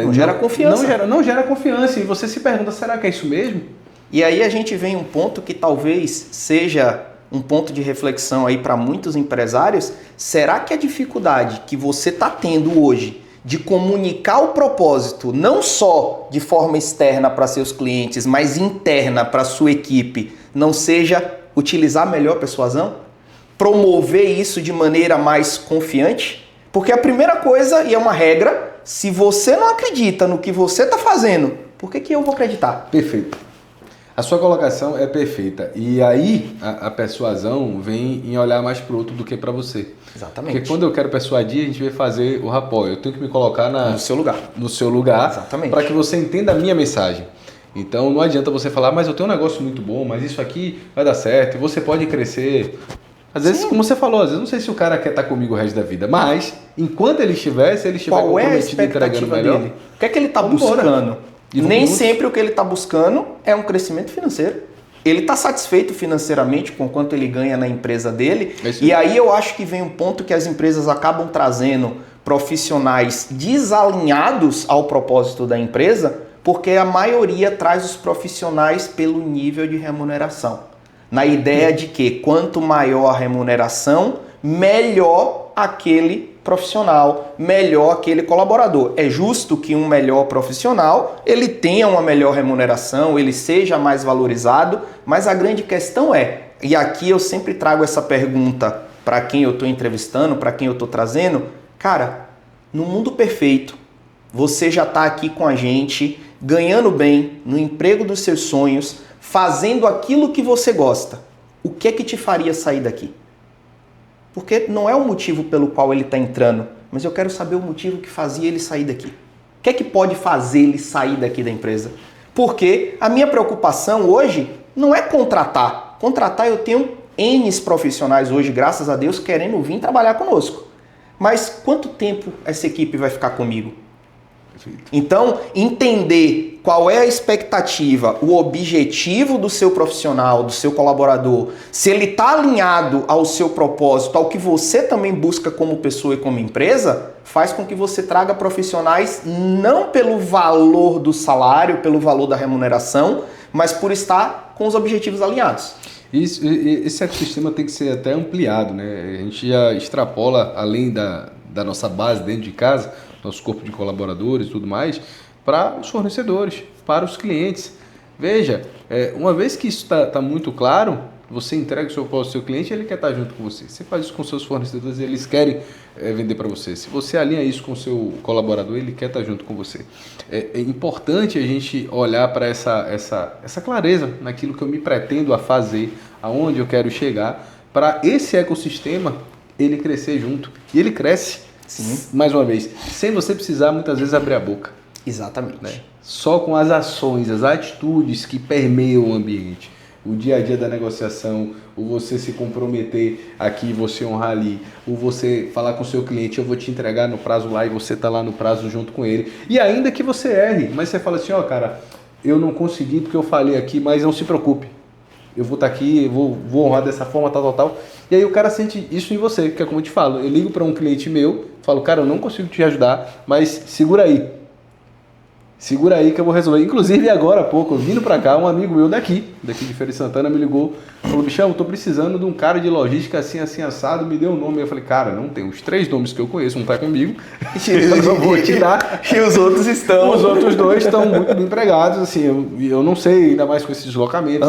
não gera confiança. Não gera confiança. E você se pergunta, será que é isso mesmo? E aí a gente vem um ponto que talvez seja um ponto de reflexão aí para muitos empresários. Será que a dificuldade que você está tendo hoje de comunicar o propósito, não só de forma externa para seus clientes, mas interna para sua equipe, não seja utilizar melhor a persuasão? Promover isso de maneira mais confiante? Porque a primeira coisa, e é uma regra, se você não acredita no que você está fazendo, por que eu vou acreditar? Perfeito. A sua colocação é perfeita. E aí a persuasão vem em olhar mais para o outro do que para você. Exatamente. Porque quando eu quero persuadir, a gente vai fazer o rapport. Eu tenho que me colocar no seu lugar. No seu lugar. Exatamente. Para que você entenda a minha mensagem. Então não adianta você falar, mas eu tenho um negócio muito bom, mas isso aqui vai dar certo, você pode crescer. Às vezes, Sim. como você falou, às vezes não sei se o cara quer estar comigo o resto da vida, mas enquanto ele estiver, se ele estiver qual é a comprometido e entregando expectativa melhor, dele? O que é que ele está vamos buscando? embora. Nem sempre o que ele está buscando é um crescimento financeiro. Ele está satisfeito financeiramente com quanto ele ganha na empresa dele. E aí eu acho que vem um ponto que as empresas acabam trazendo profissionais desalinhados ao propósito da empresa, porque a maioria traz os profissionais pelo nível de remuneração. Na ideia de que quanto maior a remuneração, melhor aquele profissional, melhor aquele colaborador. É justo que um melhor profissional, ele tenha uma melhor remuneração, ele seja mais valorizado, mas a grande questão é, e aqui eu sempre trago essa pergunta para quem eu estou entrevistando, para quem eu estou trazendo, cara, no mundo perfeito, você já está aqui com a gente, ganhando bem, no emprego dos seus sonhos, fazendo aquilo que você gosta. O que é que te faria sair daqui? Porque não é o motivo pelo qual ele está entrando, mas eu quero saber o motivo que fazia ele sair daqui. O que é que pode fazer ele sair daqui da empresa? Porque a minha preocupação hoje não é contratar. Contratar eu tenho N profissionais hoje, graças a Deus, querendo vir trabalhar conosco. Mas quanto tempo essa equipe vai ficar comigo? Então, entender qual é a expectativa, o objetivo do seu profissional, do seu colaborador, se ele está alinhado ao seu propósito, ao que você também busca como pessoa e como empresa, faz com que você traga profissionais não pelo valor do salário, pelo valor da remuneração, mas por estar com os objetivos alinhados. Esse ecossistema tem que ser até ampliado, né? A gente já extrapola além da nossa base dentro de casa, nosso corpo de colaboradores e tudo mais, para os fornecedores, para os clientes. Veja, uma vez que isso está muito claro, você entrega o seu propósito ao seu cliente, ele quer estar junto com você. Você faz isso com seus fornecedores, eles querem vender para você. Se você alinha isso com o seu colaborador, ele quer estar junto com você. É importante a gente olhar para essa clareza naquilo que eu me pretendo a fazer, aonde eu quero chegar, para esse ecossistema ele crescer junto. E ele cresce. Sim. Mais uma vez, sem você precisar muitas vezes abrir a boca. Exatamente. Né? Só com as ações, as atitudes que permeiam o ambiente. O dia a dia da negociação, o você se comprometer aqui, você honrar ali, o você falar com o seu cliente, eu vou te entregar no prazo lá e você tá lá no prazo junto com ele. E ainda que você erre, mas você fala assim, ó, cara, eu não consegui porque eu falei aqui, mas não se preocupe. Eu vou estar aqui, vou honrar dessa forma, tal. E aí o cara sente isso em você, que é como eu te falo. Eu ligo para um cliente meu, falo, cara, eu não consigo te ajudar, mas segura aí. Segura aí que eu vou resolver. Inclusive agora há pouco, vindo para cá, um amigo meu daqui de Feira de Santana, me ligou, falou, bichão, eu tô precisando de um cara de logística assim, assado, me deu um nome. Eu falei, cara, não tem os 3 nomes que eu conheço, um tá comigo, eu vou te dar. E os outros estão. Os outros 2 estão muito bem empregados, assim, eu não sei, ainda mais com esses deslocamentos,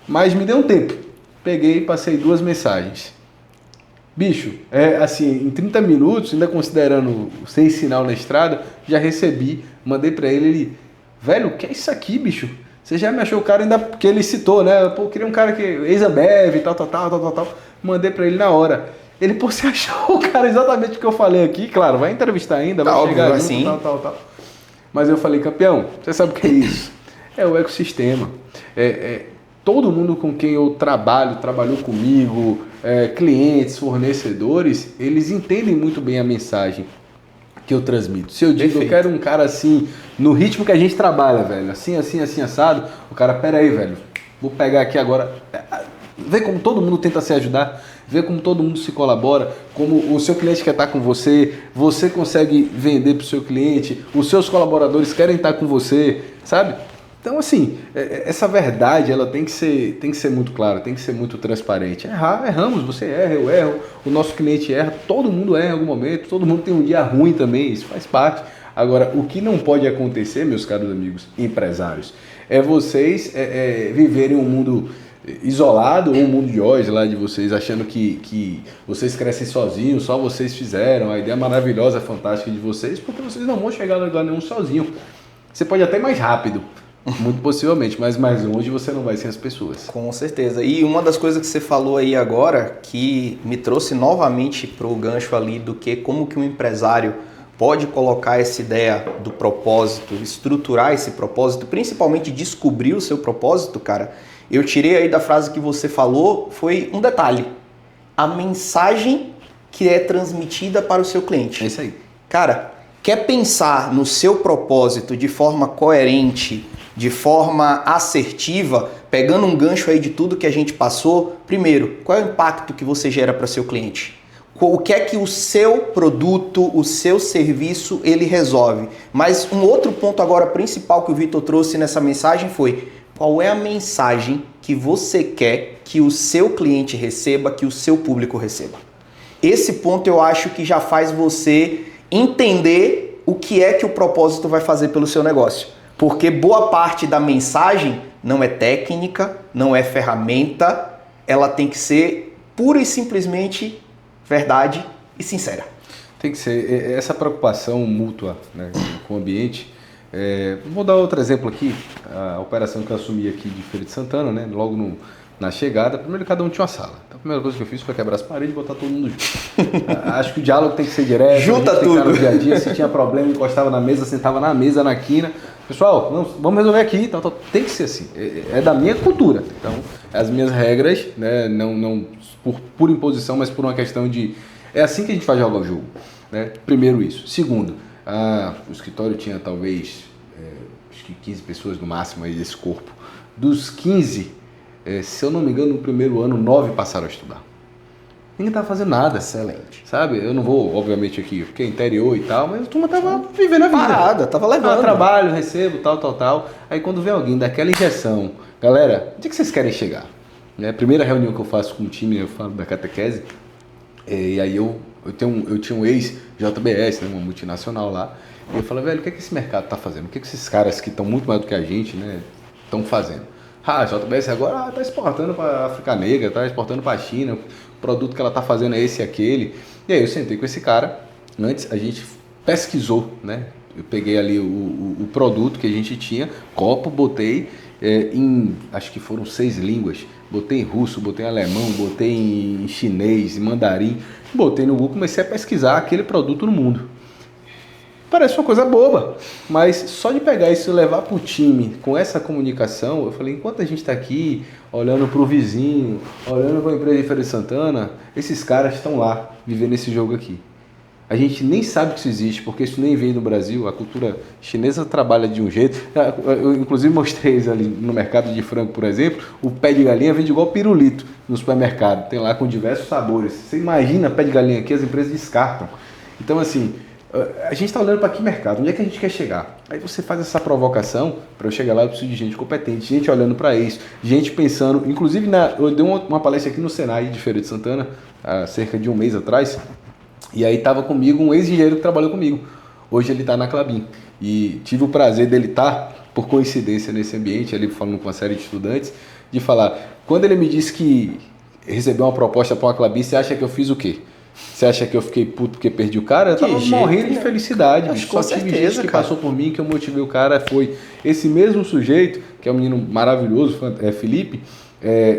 mas me deu um tempo. Peguei e passei 2 mensagens. Bicho, assim, em 30 minutos, ainda considerando sem sinal na estrada, já recebi, mandei pra ele, velho, o que é isso aqui, bicho? Você já me achou o cara ainda, porque ele citou, né? Pô, eu queria um cara que, ex-Ambev, tal. Mandei pra ele na hora. Ele, pô, você achou o cara exatamente o que eu falei aqui? Claro, vai entrevistar ainda, vai chegar junto, assim. tal. Mas eu falei, campeão, você sabe o que é isso? É o ecossistema. Todo mundo com quem eu trabalhou comigo, clientes, fornecedores, eles entendem muito bem a mensagem. que eu transmito. Se eu digo, Perfeito. eu quero um cara assim, no ritmo que a gente trabalha, velho, assim, assado, o cara, pera aí, velho, vou pegar aqui agora, vê como todo mundo tenta se ajudar, vê como todo mundo se colabora, como o seu cliente quer estar com você, você consegue vender para o seu cliente, os seus colaboradores querem estar com você, sabe? Então, assim, essa verdade, ela tem que ser muito clara, tem que ser muito transparente. Erramos, você erra, eu erro, o nosso cliente erra, todo mundo erra em algum momento, todo mundo tem um dia ruim também, isso faz parte. Agora, o que não pode acontecer, meus caros amigos empresários, é vocês viverem um mundo isolado, ou um mundo de Oz lá de vocês, achando que vocês crescem sozinhos, só vocês fizeram, a ideia maravilhosa, fantástica de vocês, porque vocês não vão chegar a lugar nenhum sozinho. Você pode até ir mais rápido, muito possivelmente, mas mais longe você não vai sem as pessoas. Com certeza. E uma das coisas que você falou aí agora, que me trouxe novamente para o gancho ali do que como que um empresário pode colocar essa ideia do propósito, estruturar esse propósito, principalmente descobrir o seu propósito, cara. Eu tirei aí da frase que você falou, foi um detalhe. A mensagem que é transmitida para o seu cliente. É isso aí. Cara, quer pensar no seu propósito de forma coerente, de forma assertiva, pegando um gancho aí de tudo que a gente passou, primeiro, qual é o impacto que você gera para seu cliente? O que é que o seu produto, o seu serviço, ele resolve? Mas um outro ponto agora principal que o Vitor trouxe nessa mensagem foi: qual é a mensagem que você quer que o seu cliente receba, que o seu público receba? Esse ponto eu acho que já faz você entender o que é que o propósito vai fazer pelo seu negócio. Porque boa parte da mensagem não é técnica, não é ferramenta, ela tem que ser pura e simplesmente verdade e sincera. Tem que ser essa preocupação mútua, né, com o ambiente. Vou dar outro exemplo aqui, a operação que eu assumi aqui de Feira de Santana, né, logo na chegada, primeiro cada um tinha uma sala. Então, a primeira coisa que eu fiz foi quebrar as paredes e botar todo mundo junto. Acho que o diálogo tem que ser direto, junta tem que tudo. estar no dia a dia, se tinha problema, encostava na mesa, sentava na mesa, na quina. Pessoal, vamos resolver aqui, então, tem que ser assim, é da minha cultura. Então, as minhas regras, né, não por imposição, mas por uma questão de... É assim que a gente faz jogar o jogo, né? Primeiro isso. Segundo, o escritório tinha talvez, acho que 15 pessoas no máximo aí desse corpo. Dos 15, se eu não me engano, no primeiro ano, 9 passaram a estudar. Ninguém estava fazendo nada. Excelente. Sabe? Eu não vou, obviamente, aqui, porque é interior e tal, mas a turma tava vivendo a vida. Parada, tava levando. Trabalho, recebo, tal. Aí quando vem alguém daquela injeção, galera, onde é que vocês querem chegar? Primeira reunião que eu faço com o time, eu falo da catequese, e aí eu tinha um ex-JBS, né, uma multinacional lá, e eu falo, velho, o que é que esse mercado tá fazendo? O que é que esses caras que estão muito mais do que a gente, né, estão fazendo? A JBS agora está exportando para a África Negra, está exportando para a China, o produto que ela está fazendo é esse e aquele. E aí eu sentei com esse cara, antes a gente pesquisou, né? Eu peguei ali o produto que a gente tinha, copo, botei em, acho que foram 6 línguas, botei em russo, botei em alemão, botei em chinês, em mandarim, botei no Google, comecei a pesquisar aquele produto no mundo. Parece uma coisa boba, mas só de pegar isso e levar para o time com essa comunicação, eu falei, enquanto a gente está aqui olhando para o vizinho, olhando para a empresa de Feira de Santana, esses caras estão lá, vivendo esse jogo aqui. A gente nem sabe que isso existe, porque isso nem vem do Brasil, a cultura chinesa trabalha de um jeito. Eu inclusive mostrei ali no mercado de frango, por exemplo, o pé de galinha vende igual pirulito no supermercado, tem lá com diversos sabores. Você imagina pé de galinha aqui, as empresas descartam. Então assim, a gente está olhando para que mercado, onde é que a gente quer chegar? Aí você faz essa provocação, para eu chegar lá eu preciso de gente competente, gente olhando para isso, gente pensando, inclusive eu dei uma palestra aqui no Senai de Feira de Santana, há cerca de um mês atrás, e aí estava comigo um ex-engenheiro que trabalhou comigo, hoje ele está na Klabin, e tive o prazer dele estar, por coincidência, nesse ambiente, ali falando com uma série de estudantes, de falar, quando ele me disse que recebeu uma proposta para uma Klabin, você acha que eu fiz o quê? Você acha que eu fiquei puto porque perdi o cara? Eu tava morrendo de felicidade. Só tive gente que passou por mim, que eu motivei o cara. Foi esse mesmo sujeito, que é um menino maravilhoso, Felipe,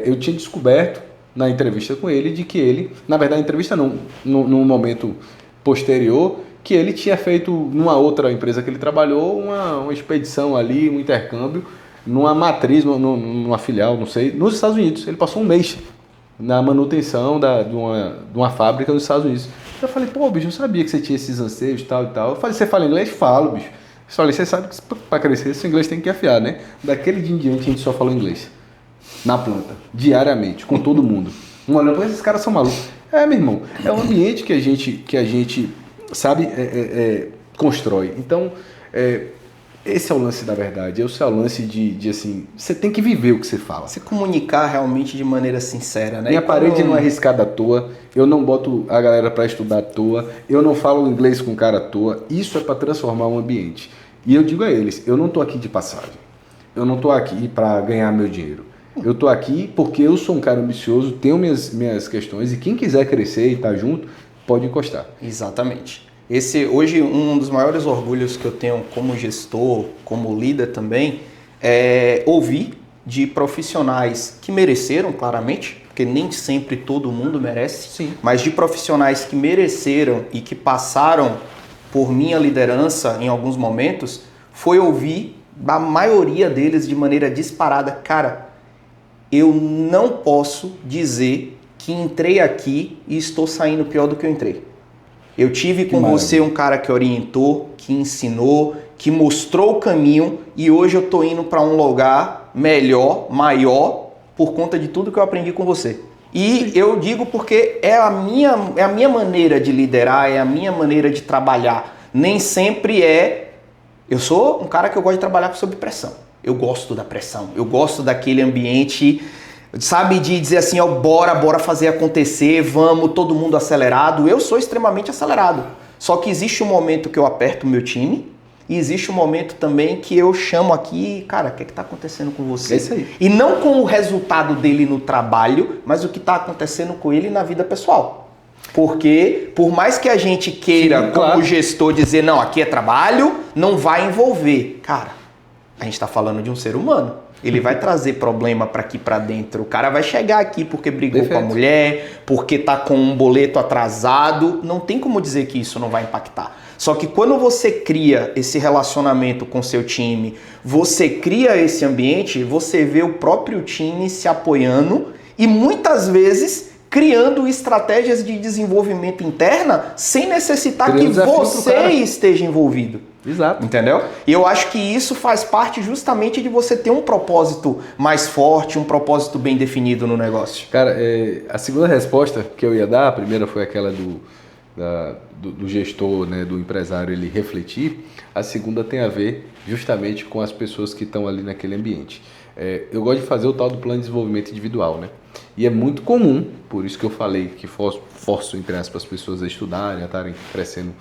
eu tinha descoberto na entrevista com ele de que ele, na verdade, entrevista não, num momento posterior, que ele tinha feito numa outra empresa que ele trabalhou, uma expedição ali, um intercâmbio, numa matriz, numa filial, não sei, nos Estados Unidos. Ele passou um mês na manutenção de uma fábrica nos Estados Unidos. Eu falei, pô, bicho, eu sabia que você tinha esses anseios e tal e tal. Eu falei, você fala inglês? Falo, bicho. Eu falei, você sabe que para crescer, seu inglês tem que afiar, né? Daquele dia em diante, a gente só falou inglês. Na planta, diariamente, com todo mundo. Um olhando, esses caras são malucos. Meu irmão, é um ambiente que a gente sabe, constrói. Então, esse é o lance da verdade, esse é o lance de assim, você tem que viver o que você fala. Se comunicar realmente de maneira sincera, né? Minha parede não é arriscada à toa, eu não boto a galera para estudar à toa, eu não falo inglês com cara à toa, isso é para transformar um ambiente. E eu digo a eles, eu não tô aqui de passagem, eu não tô aqui para ganhar meu dinheiro. Eu tô aqui porque eu sou um cara ambicioso, tenho minhas questões e quem quiser crescer e estar junto, pode encostar. Exatamente. Esse, hoje, um dos maiores orgulhos que eu tenho como gestor, como líder também, é ouvir de profissionais que mereceram, claramente, porque nem sempre todo mundo merece, sim, mas de profissionais que mereceram e que passaram por minha liderança em alguns momentos, foi ouvir da maioria deles de maneira disparada, cara, eu não posso dizer que entrei aqui e estou saindo pior do que eu entrei. Eu tive com você um cara que orientou, que ensinou, que mostrou o caminho e hoje eu estou indo para um lugar melhor, maior, por conta de tudo que eu aprendi com você. E eu digo porque é a minha maneira de liderar, é a minha maneira de trabalhar. Nem sempre Eu sou um cara que eu gosto de trabalhar sob pressão. Eu gosto da pressão, eu gosto daquele ambiente, sabe, de dizer assim, ó, bora fazer acontecer, vamos, todo mundo acelerado. Eu sou extremamente acelerado. Só que existe um momento que eu aperto o meu time e existe um momento também que eu chamo aqui, cara, o que está acontecendo com você? É isso aí. E não com o resultado dele no trabalho, mas o que está acontecendo com ele na vida pessoal. Porque, por mais que a gente queira, sim, como gestor, dizer, não, aqui é trabalho, não vai envolver. Cara, a gente está falando de um ser humano. Ele vai trazer problema para aqui para dentro. O cara vai chegar aqui porque brigou com a mulher, porque tá com um boleto atrasado. Não tem como dizer que isso não vai impactar. Só que quando você cria esse relacionamento com seu time, você cria esse ambiente, você vê o próprio time se apoiando e muitas vezes criando estratégias de desenvolvimento interna sem necessitar que você esteja envolvido. Exato. Entendeu? E eu acho que isso faz parte justamente de você ter um propósito mais forte, um propósito bem definido no negócio. Cara, a segunda resposta que eu ia dar, a primeira foi aquela do gestor, né, do empresário, ele refletir. A segunda tem a ver justamente com as pessoas que estão ali naquele ambiente. Eu gosto de fazer o tal do plano de desenvolvimento individual, né? E é muito comum, por isso que eu falei que forço, entre aspas, as pessoas a estudarem, a estarem crescendo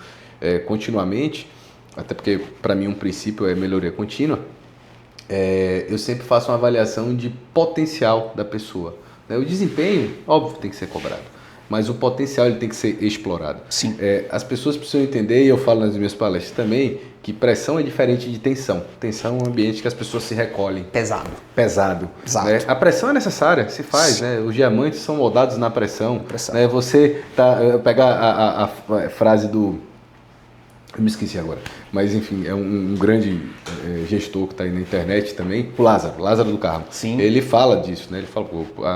continuamente, até porque para mim um princípio é melhoria contínua. Eu sempre faço uma avaliação de potencial da pessoa, né? O desempenho, óbvio, tem que ser cobrado, mas o potencial ele tem que ser explorado. Sim. As pessoas precisam entender, e eu falo nas minhas palestras também, que pressão é diferente de tensão. Tensão é um ambiente que as pessoas se recolhem. Pesado. Exato. Né? A pressão é necessária, se faz. Né? Os diamantes são moldados na pressão. Né? Você pegar a frase do... Eu me esqueci agora. Mas, enfim, é um grande gestor que está aí na internet também, o Lázaro do Carmo. Sim. Ele fala disso, né? Ele fala,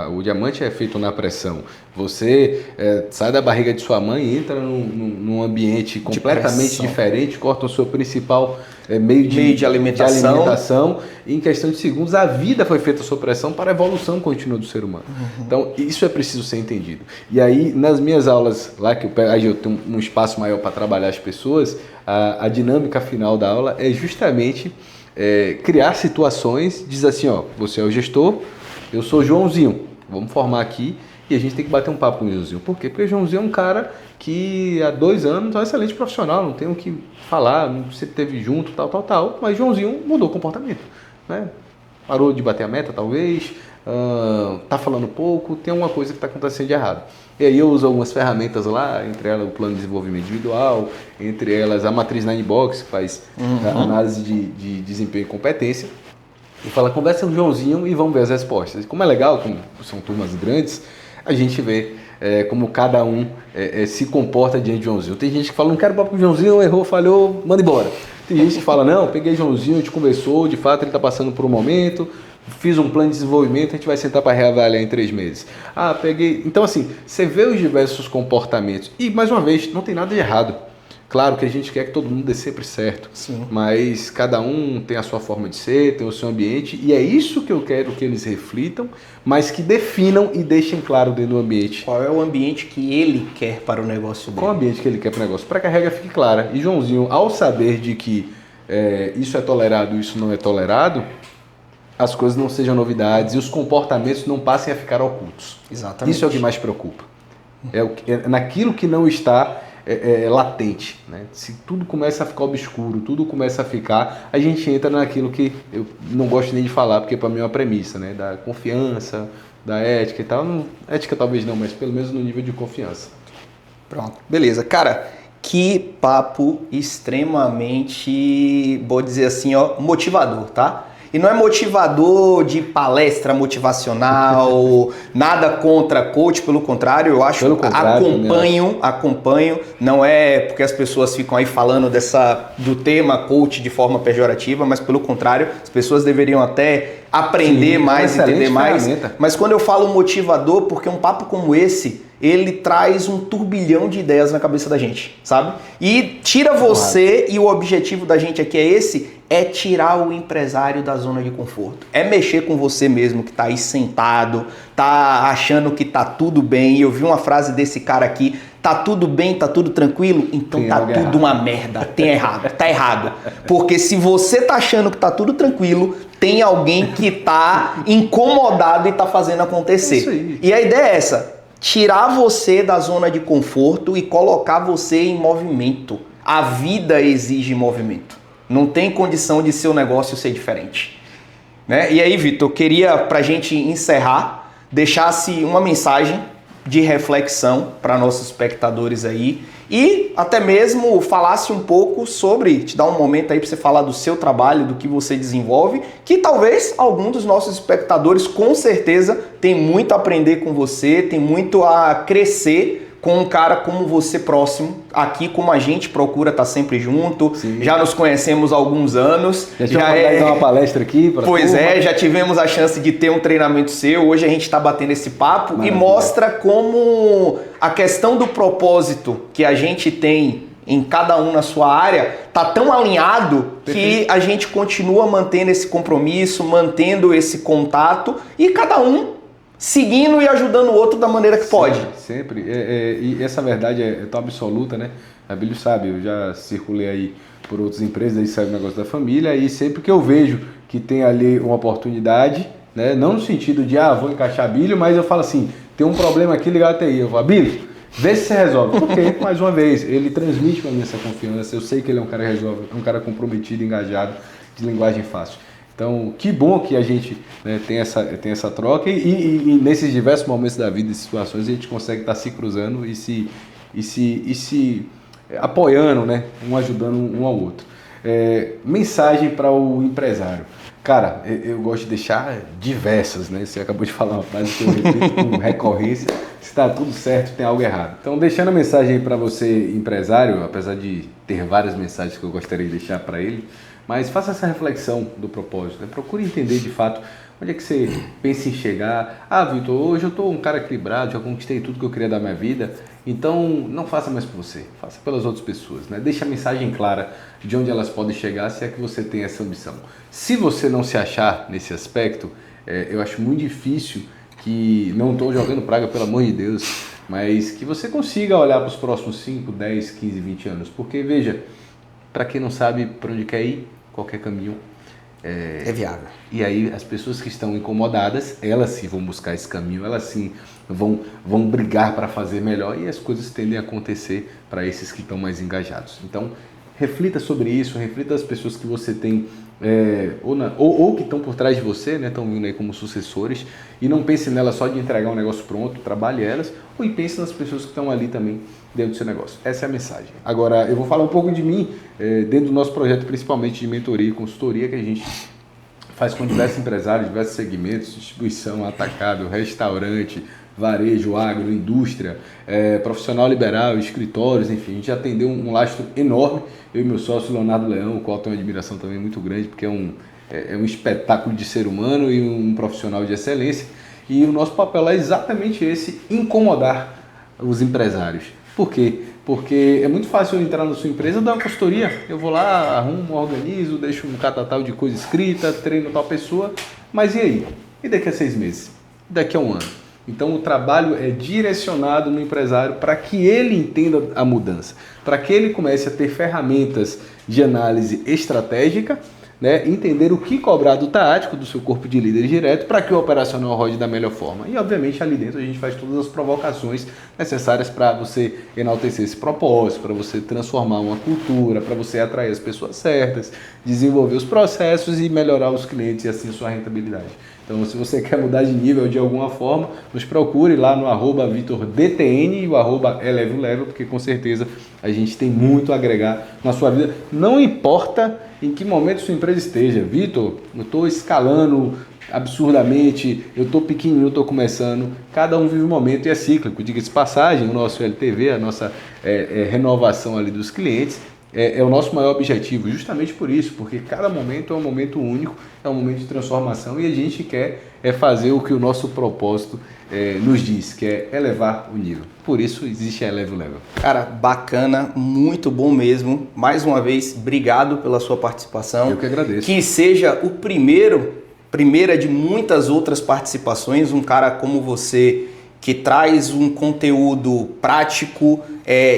o diamante é feito na pressão. Você sai da barriga de sua mãe e entra num ambiente completamente diferente, corta o seu principal meio de alimentação. E em questão de segundos, a vida foi feita sob pressão para a evolução contínua do ser humano. Uhum. Então, isso é preciso ser entendido. E aí, nas minhas aulas, lá que eu tenho um espaço maior para trabalhar as pessoas, a dinâmica final da aula é justamente criar situações, diz assim, ó, você é o gestor, eu sou o Joãozinho, vamos formar aqui e a gente tem que bater um papo com o Joãozinho. Por quê? Porque o Joãozinho é um cara que há 2 anos é um excelente profissional, não tem o que falar, não sempre esteve junto, tal, mas Joãozinho mudou o comportamento, né? Parou de bater a meta, talvez, tá falando pouco, tem alguma coisa que está acontecendo de errado. E aí eu uso algumas ferramentas lá, entre elas o plano de desenvolvimento individual, entre elas a matriz Ninebox, que faz análise de desempenho e competência. E fala, conversa com o Joãozinho e vamos ver as respostas. E como é legal, como são turmas grandes, a gente vê como cada um se comporta diante de Joãozinho. Tem gente que fala, não quero papo com o Joãozinho, errou, falhou, manda embora. Tem gente que fala, não, peguei Joãozinho, a gente conversou, de fato ele está passando por um momento, fiz um plano de desenvolvimento, a gente vai sentar para reavaliar em 3 meses. Peguei... Então, assim, você vê os diversos comportamentos. E, mais uma vez, não tem nada de errado. Claro que a gente quer que todo mundo dê sempre certo. Sim. Mas cada um tem a sua forma de ser, tem o seu ambiente. E é isso que eu quero que eles reflitam, mas que definam e deixem claro dentro do ambiente. Qual é o ambiente que ele quer para o negócio dele? Qual o ambiente que ele quer para o negócio? Para que a regra fique clara. E Joãozinho, ao saber de que isso é tolerado, isso não é tolerado, as coisas não sejam novidades e os comportamentos não passem a ficar ocultos. Exatamente. Isso é o que mais preocupa. É naquilo que não está latente. Né? Se tudo começa a ficar obscuro, tudo começa a ficar, a gente entra naquilo que eu não gosto nem de falar, porque para mim é uma premissa, né? Da confiança, da ética e tal. Ética talvez não, mas pelo menos no nível de confiança. Pronto, beleza. Cara, que papo extremamente, vou dizer assim, ó, motivador, tá? E não é motivador de palestra motivacional, nada contra coach, pelo contrário, eu acho, acompanho, não é porque as pessoas ficam aí falando do tema coach de forma pejorativa, mas pelo contrário, as pessoas deveriam até aprender mais, entender mais. Ferramenta. Mas quando eu falo motivador, porque um papo como esse, ele traz um turbilhão de ideias na cabeça da gente, sabe? E tira você, e o objetivo da gente aqui é tirar o empresário da zona de conforto. É mexer com você mesmo que tá aí sentado, tá achando que tá tudo bem. E eu vi uma frase desse cara aqui, tá tudo bem, tá tudo tranquilo? Então tem tá tudo errado. uma merda, tá errado. Porque se você tá achando que tá tudo tranquilo, tem alguém que tá incomodado e tá fazendo acontecer. Isso aí. E a ideia é essa. Tirar você da zona de conforto e colocar você em movimento. A vida exige movimento. Não tem condição de seu negócio ser diferente. Né? E aí, Vitor, eu queria, pra gente encerrar, deixasse uma mensagem de reflexão para nossos espectadores aí e até mesmo falasse um pouco sobre, te dar um momento aí para você falar do seu trabalho, do que você desenvolve, que talvez algum dos nossos espectadores com certeza tem muito a aprender com você, tem muito a crescer com um cara como você próximo, aqui como a gente procura estar sempre junto. Sim. Já nos conhecemos há alguns anos. Já dar uma palestra aqui? Pois é, já tivemos a chance de ter um treinamento seu, hoje a gente está batendo esse papo. Maravilha. E mostra como a questão do propósito que a gente tem em cada um na sua área tá tão alinhado que a gente continua mantendo esse compromisso, mantendo esse contato e cada um seguindo e ajudando o outro da maneira que pode. Sempre. E essa verdade é tão absoluta, né? A Bíblia sabe, eu já circulei aí por outras empresas, aí sai o negócio da família, e sempre que eu vejo que tem ali uma oportunidade, né? Não no sentido de, vou encaixar Bíblia, mas eu falo assim, tem um problema aqui ligado até aí. Eu falo, Bíblia, vê se você resolve. Porque, mais uma vez, ele transmite para mim essa confiança, eu sei que ele é um cara que resolve, é um cara comprometido, engajado, de linguagem fácil. Então, que bom que a gente, né, tem essa troca e nesses diversos momentos da vida e situações a gente consegue estar se cruzando e se apoiando, né, um ajudando um ao outro. Mensagem para o empresário. Cara, eu gosto de deixar diversas, né? Você acabou de falar uma frase que eu repito com recorrência. Se está tudo certo, tem algo errado. Então, deixando a mensagem para você, empresário, apesar de ter várias mensagens que eu gostaria de deixar para ele, mas faça essa reflexão do propósito, né? Procure entender de fato onde é que você pensa em chegar. Vitor, hoje eu estou um cara equilibrado, já conquistei tudo que eu queria da minha vida, então não faça mais por você, faça pelas outras pessoas, né? Deixe a mensagem clara de onde elas podem chegar, se é que você tem essa ambição. Se você não se achar nesse aspecto, eu acho muito difícil que, não estou jogando praga, pelo amor de Deus, mas que você consiga olhar para os próximos 5, 10, 15, 20 anos, porque veja, para quem não sabe para onde quer ir, qualquer caminho é viável. E aí as pessoas que estão incomodadas, elas sim vão buscar esse caminho, elas sim vão brigar para fazer melhor e as coisas tendem a acontecer para esses que estão mais engajados. Então, reflita sobre isso, reflita as pessoas que você tem ou que estão por trás de você, né, estão vindo aí como sucessores, e não pense nelas só de entregar um negócio pronto, trabalhe elas, ou pense nas pessoas que estão ali também dentro do seu negócio. Essa é a mensagem. Agora, eu vou falar um pouco de mim, dentro do nosso projeto, principalmente de mentoria e consultoria, que a gente faz com diversos empresários, diversos segmentos, distribuição, atacado, restaurante, varejo, agro, indústria, profissional liberal, escritórios, enfim, a gente atendeu um lastro enorme. Eu e meu sócio Leonardo Leão, o qual tenho uma admiração também muito grande, porque é é um espetáculo de ser humano e um profissional de excelência. E o nosso papel lá é exatamente esse, incomodar os empresários. Por quê? Porque é muito fácil eu entrar na sua empresa e dar uma consultoria. Eu vou lá, arrumo, organizo, deixo um catatal de coisa escrita, treino tal pessoa. Mas e aí? E daqui a 6 meses? E daqui a 1 ano? Então o trabalho é direcionado no empresário para que ele entenda a mudança, para que ele comece a ter ferramentas de análise estratégica, né, entender o que cobrar do tático, do seu corpo de líderes direto, para que o operacional rode da melhor forma. E, obviamente, ali dentro a gente faz todas as provocações necessárias para você enaltecer esse propósito, para você transformar uma cultura, para você atrair as pessoas certas, desenvolver os processos e melhorar os clientes e, assim, sua rentabilidade. Então, se você quer mudar de nível de alguma forma, nos procure lá no @VitorDTN e o @EleveOlevel, porque com certeza a gente tem muito a agregar na sua vida. Não importa em que momento sua empresa esteja. Vitor, eu estou escalando absurdamente, eu estou pequenininho, eu estou começando. Cada um vive um momento e é cíclico. Diga-se passagem, o nosso LTV, a nossa renovação ali dos clientes, é o nosso maior objetivo, justamente por isso, porque cada momento é um momento único, é um momento de transformação e a gente quer fazer o que o nosso propósito nos diz, que é elevar o nível. Por isso existe a Eleve o Level. Cara, bacana, muito bom mesmo. Mais uma vez, obrigado pela sua participação. Eu que agradeço. Que seja o primeira de muitas outras participações, um cara como você que traz um conteúdo prático,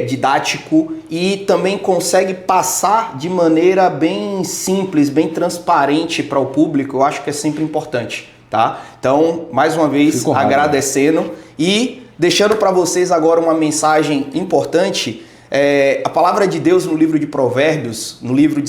didático e também consegue passar de maneira bem simples, bem transparente para o público. Eu acho que é sempre importante, tá? Então, mais uma vez, agradecendo e deixando para vocês agora uma mensagem importante. A palavra de Deus no livro de Provérbios, no livro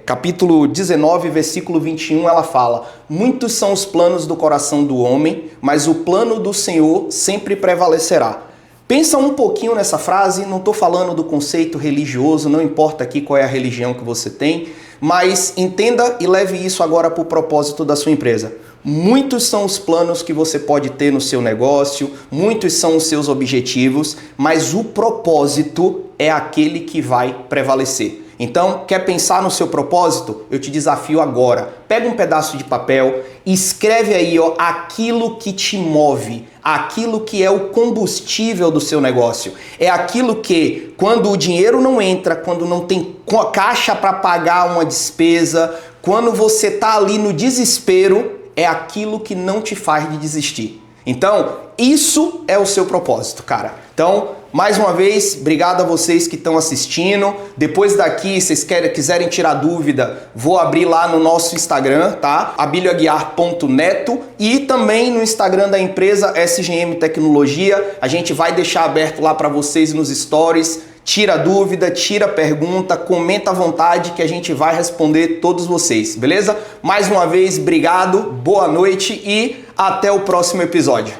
capítulo 19, versículo 21, ela fala: muitos são os planos do coração do homem, mas o plano do Senhor sempre prevalecerá. Pensa um pouquinho nessa frase, não estou falando do conceito religioso, não importa aqui qual é a religião que você tem, mas entenda e leve isso agora para o propósito da sua empresa. Muitos são os planos que você pode ter no seu negócio, muitos são os seus objetivos, mas o propósito é aquele que vai prevalecer. Então, quer pensar no seu propósito? Eu te desafio agora. Pega um pedaço de papel, escreve aí aquilo que te move, aquilo que é o combustível do seu negócio. É aquilo que, quando o dinheiro não entra, quando não tem caixa para pagar uma despesa, quando você está ali no desespero, é aquilo que não te faz de desistir. Então, isso é o seu propósito, cara. Então, mais uma vez, obrigado a vocês que estão assistindo. Depois daqui, se vocês quiserem tirar dúvida, vou abrir lá no nosso Instagram, tá? abilioaguiar.neto e também no Instagram da empresa SGM Tecnologia. A gente vai deixar aberto lá para vocês nos stories. Tira dúvida, tira pergunta, comenta à vontade que a gente vai responder todos vocês, beleza? Mais uma vez, obrigado, boa noite e até o próximo episódio.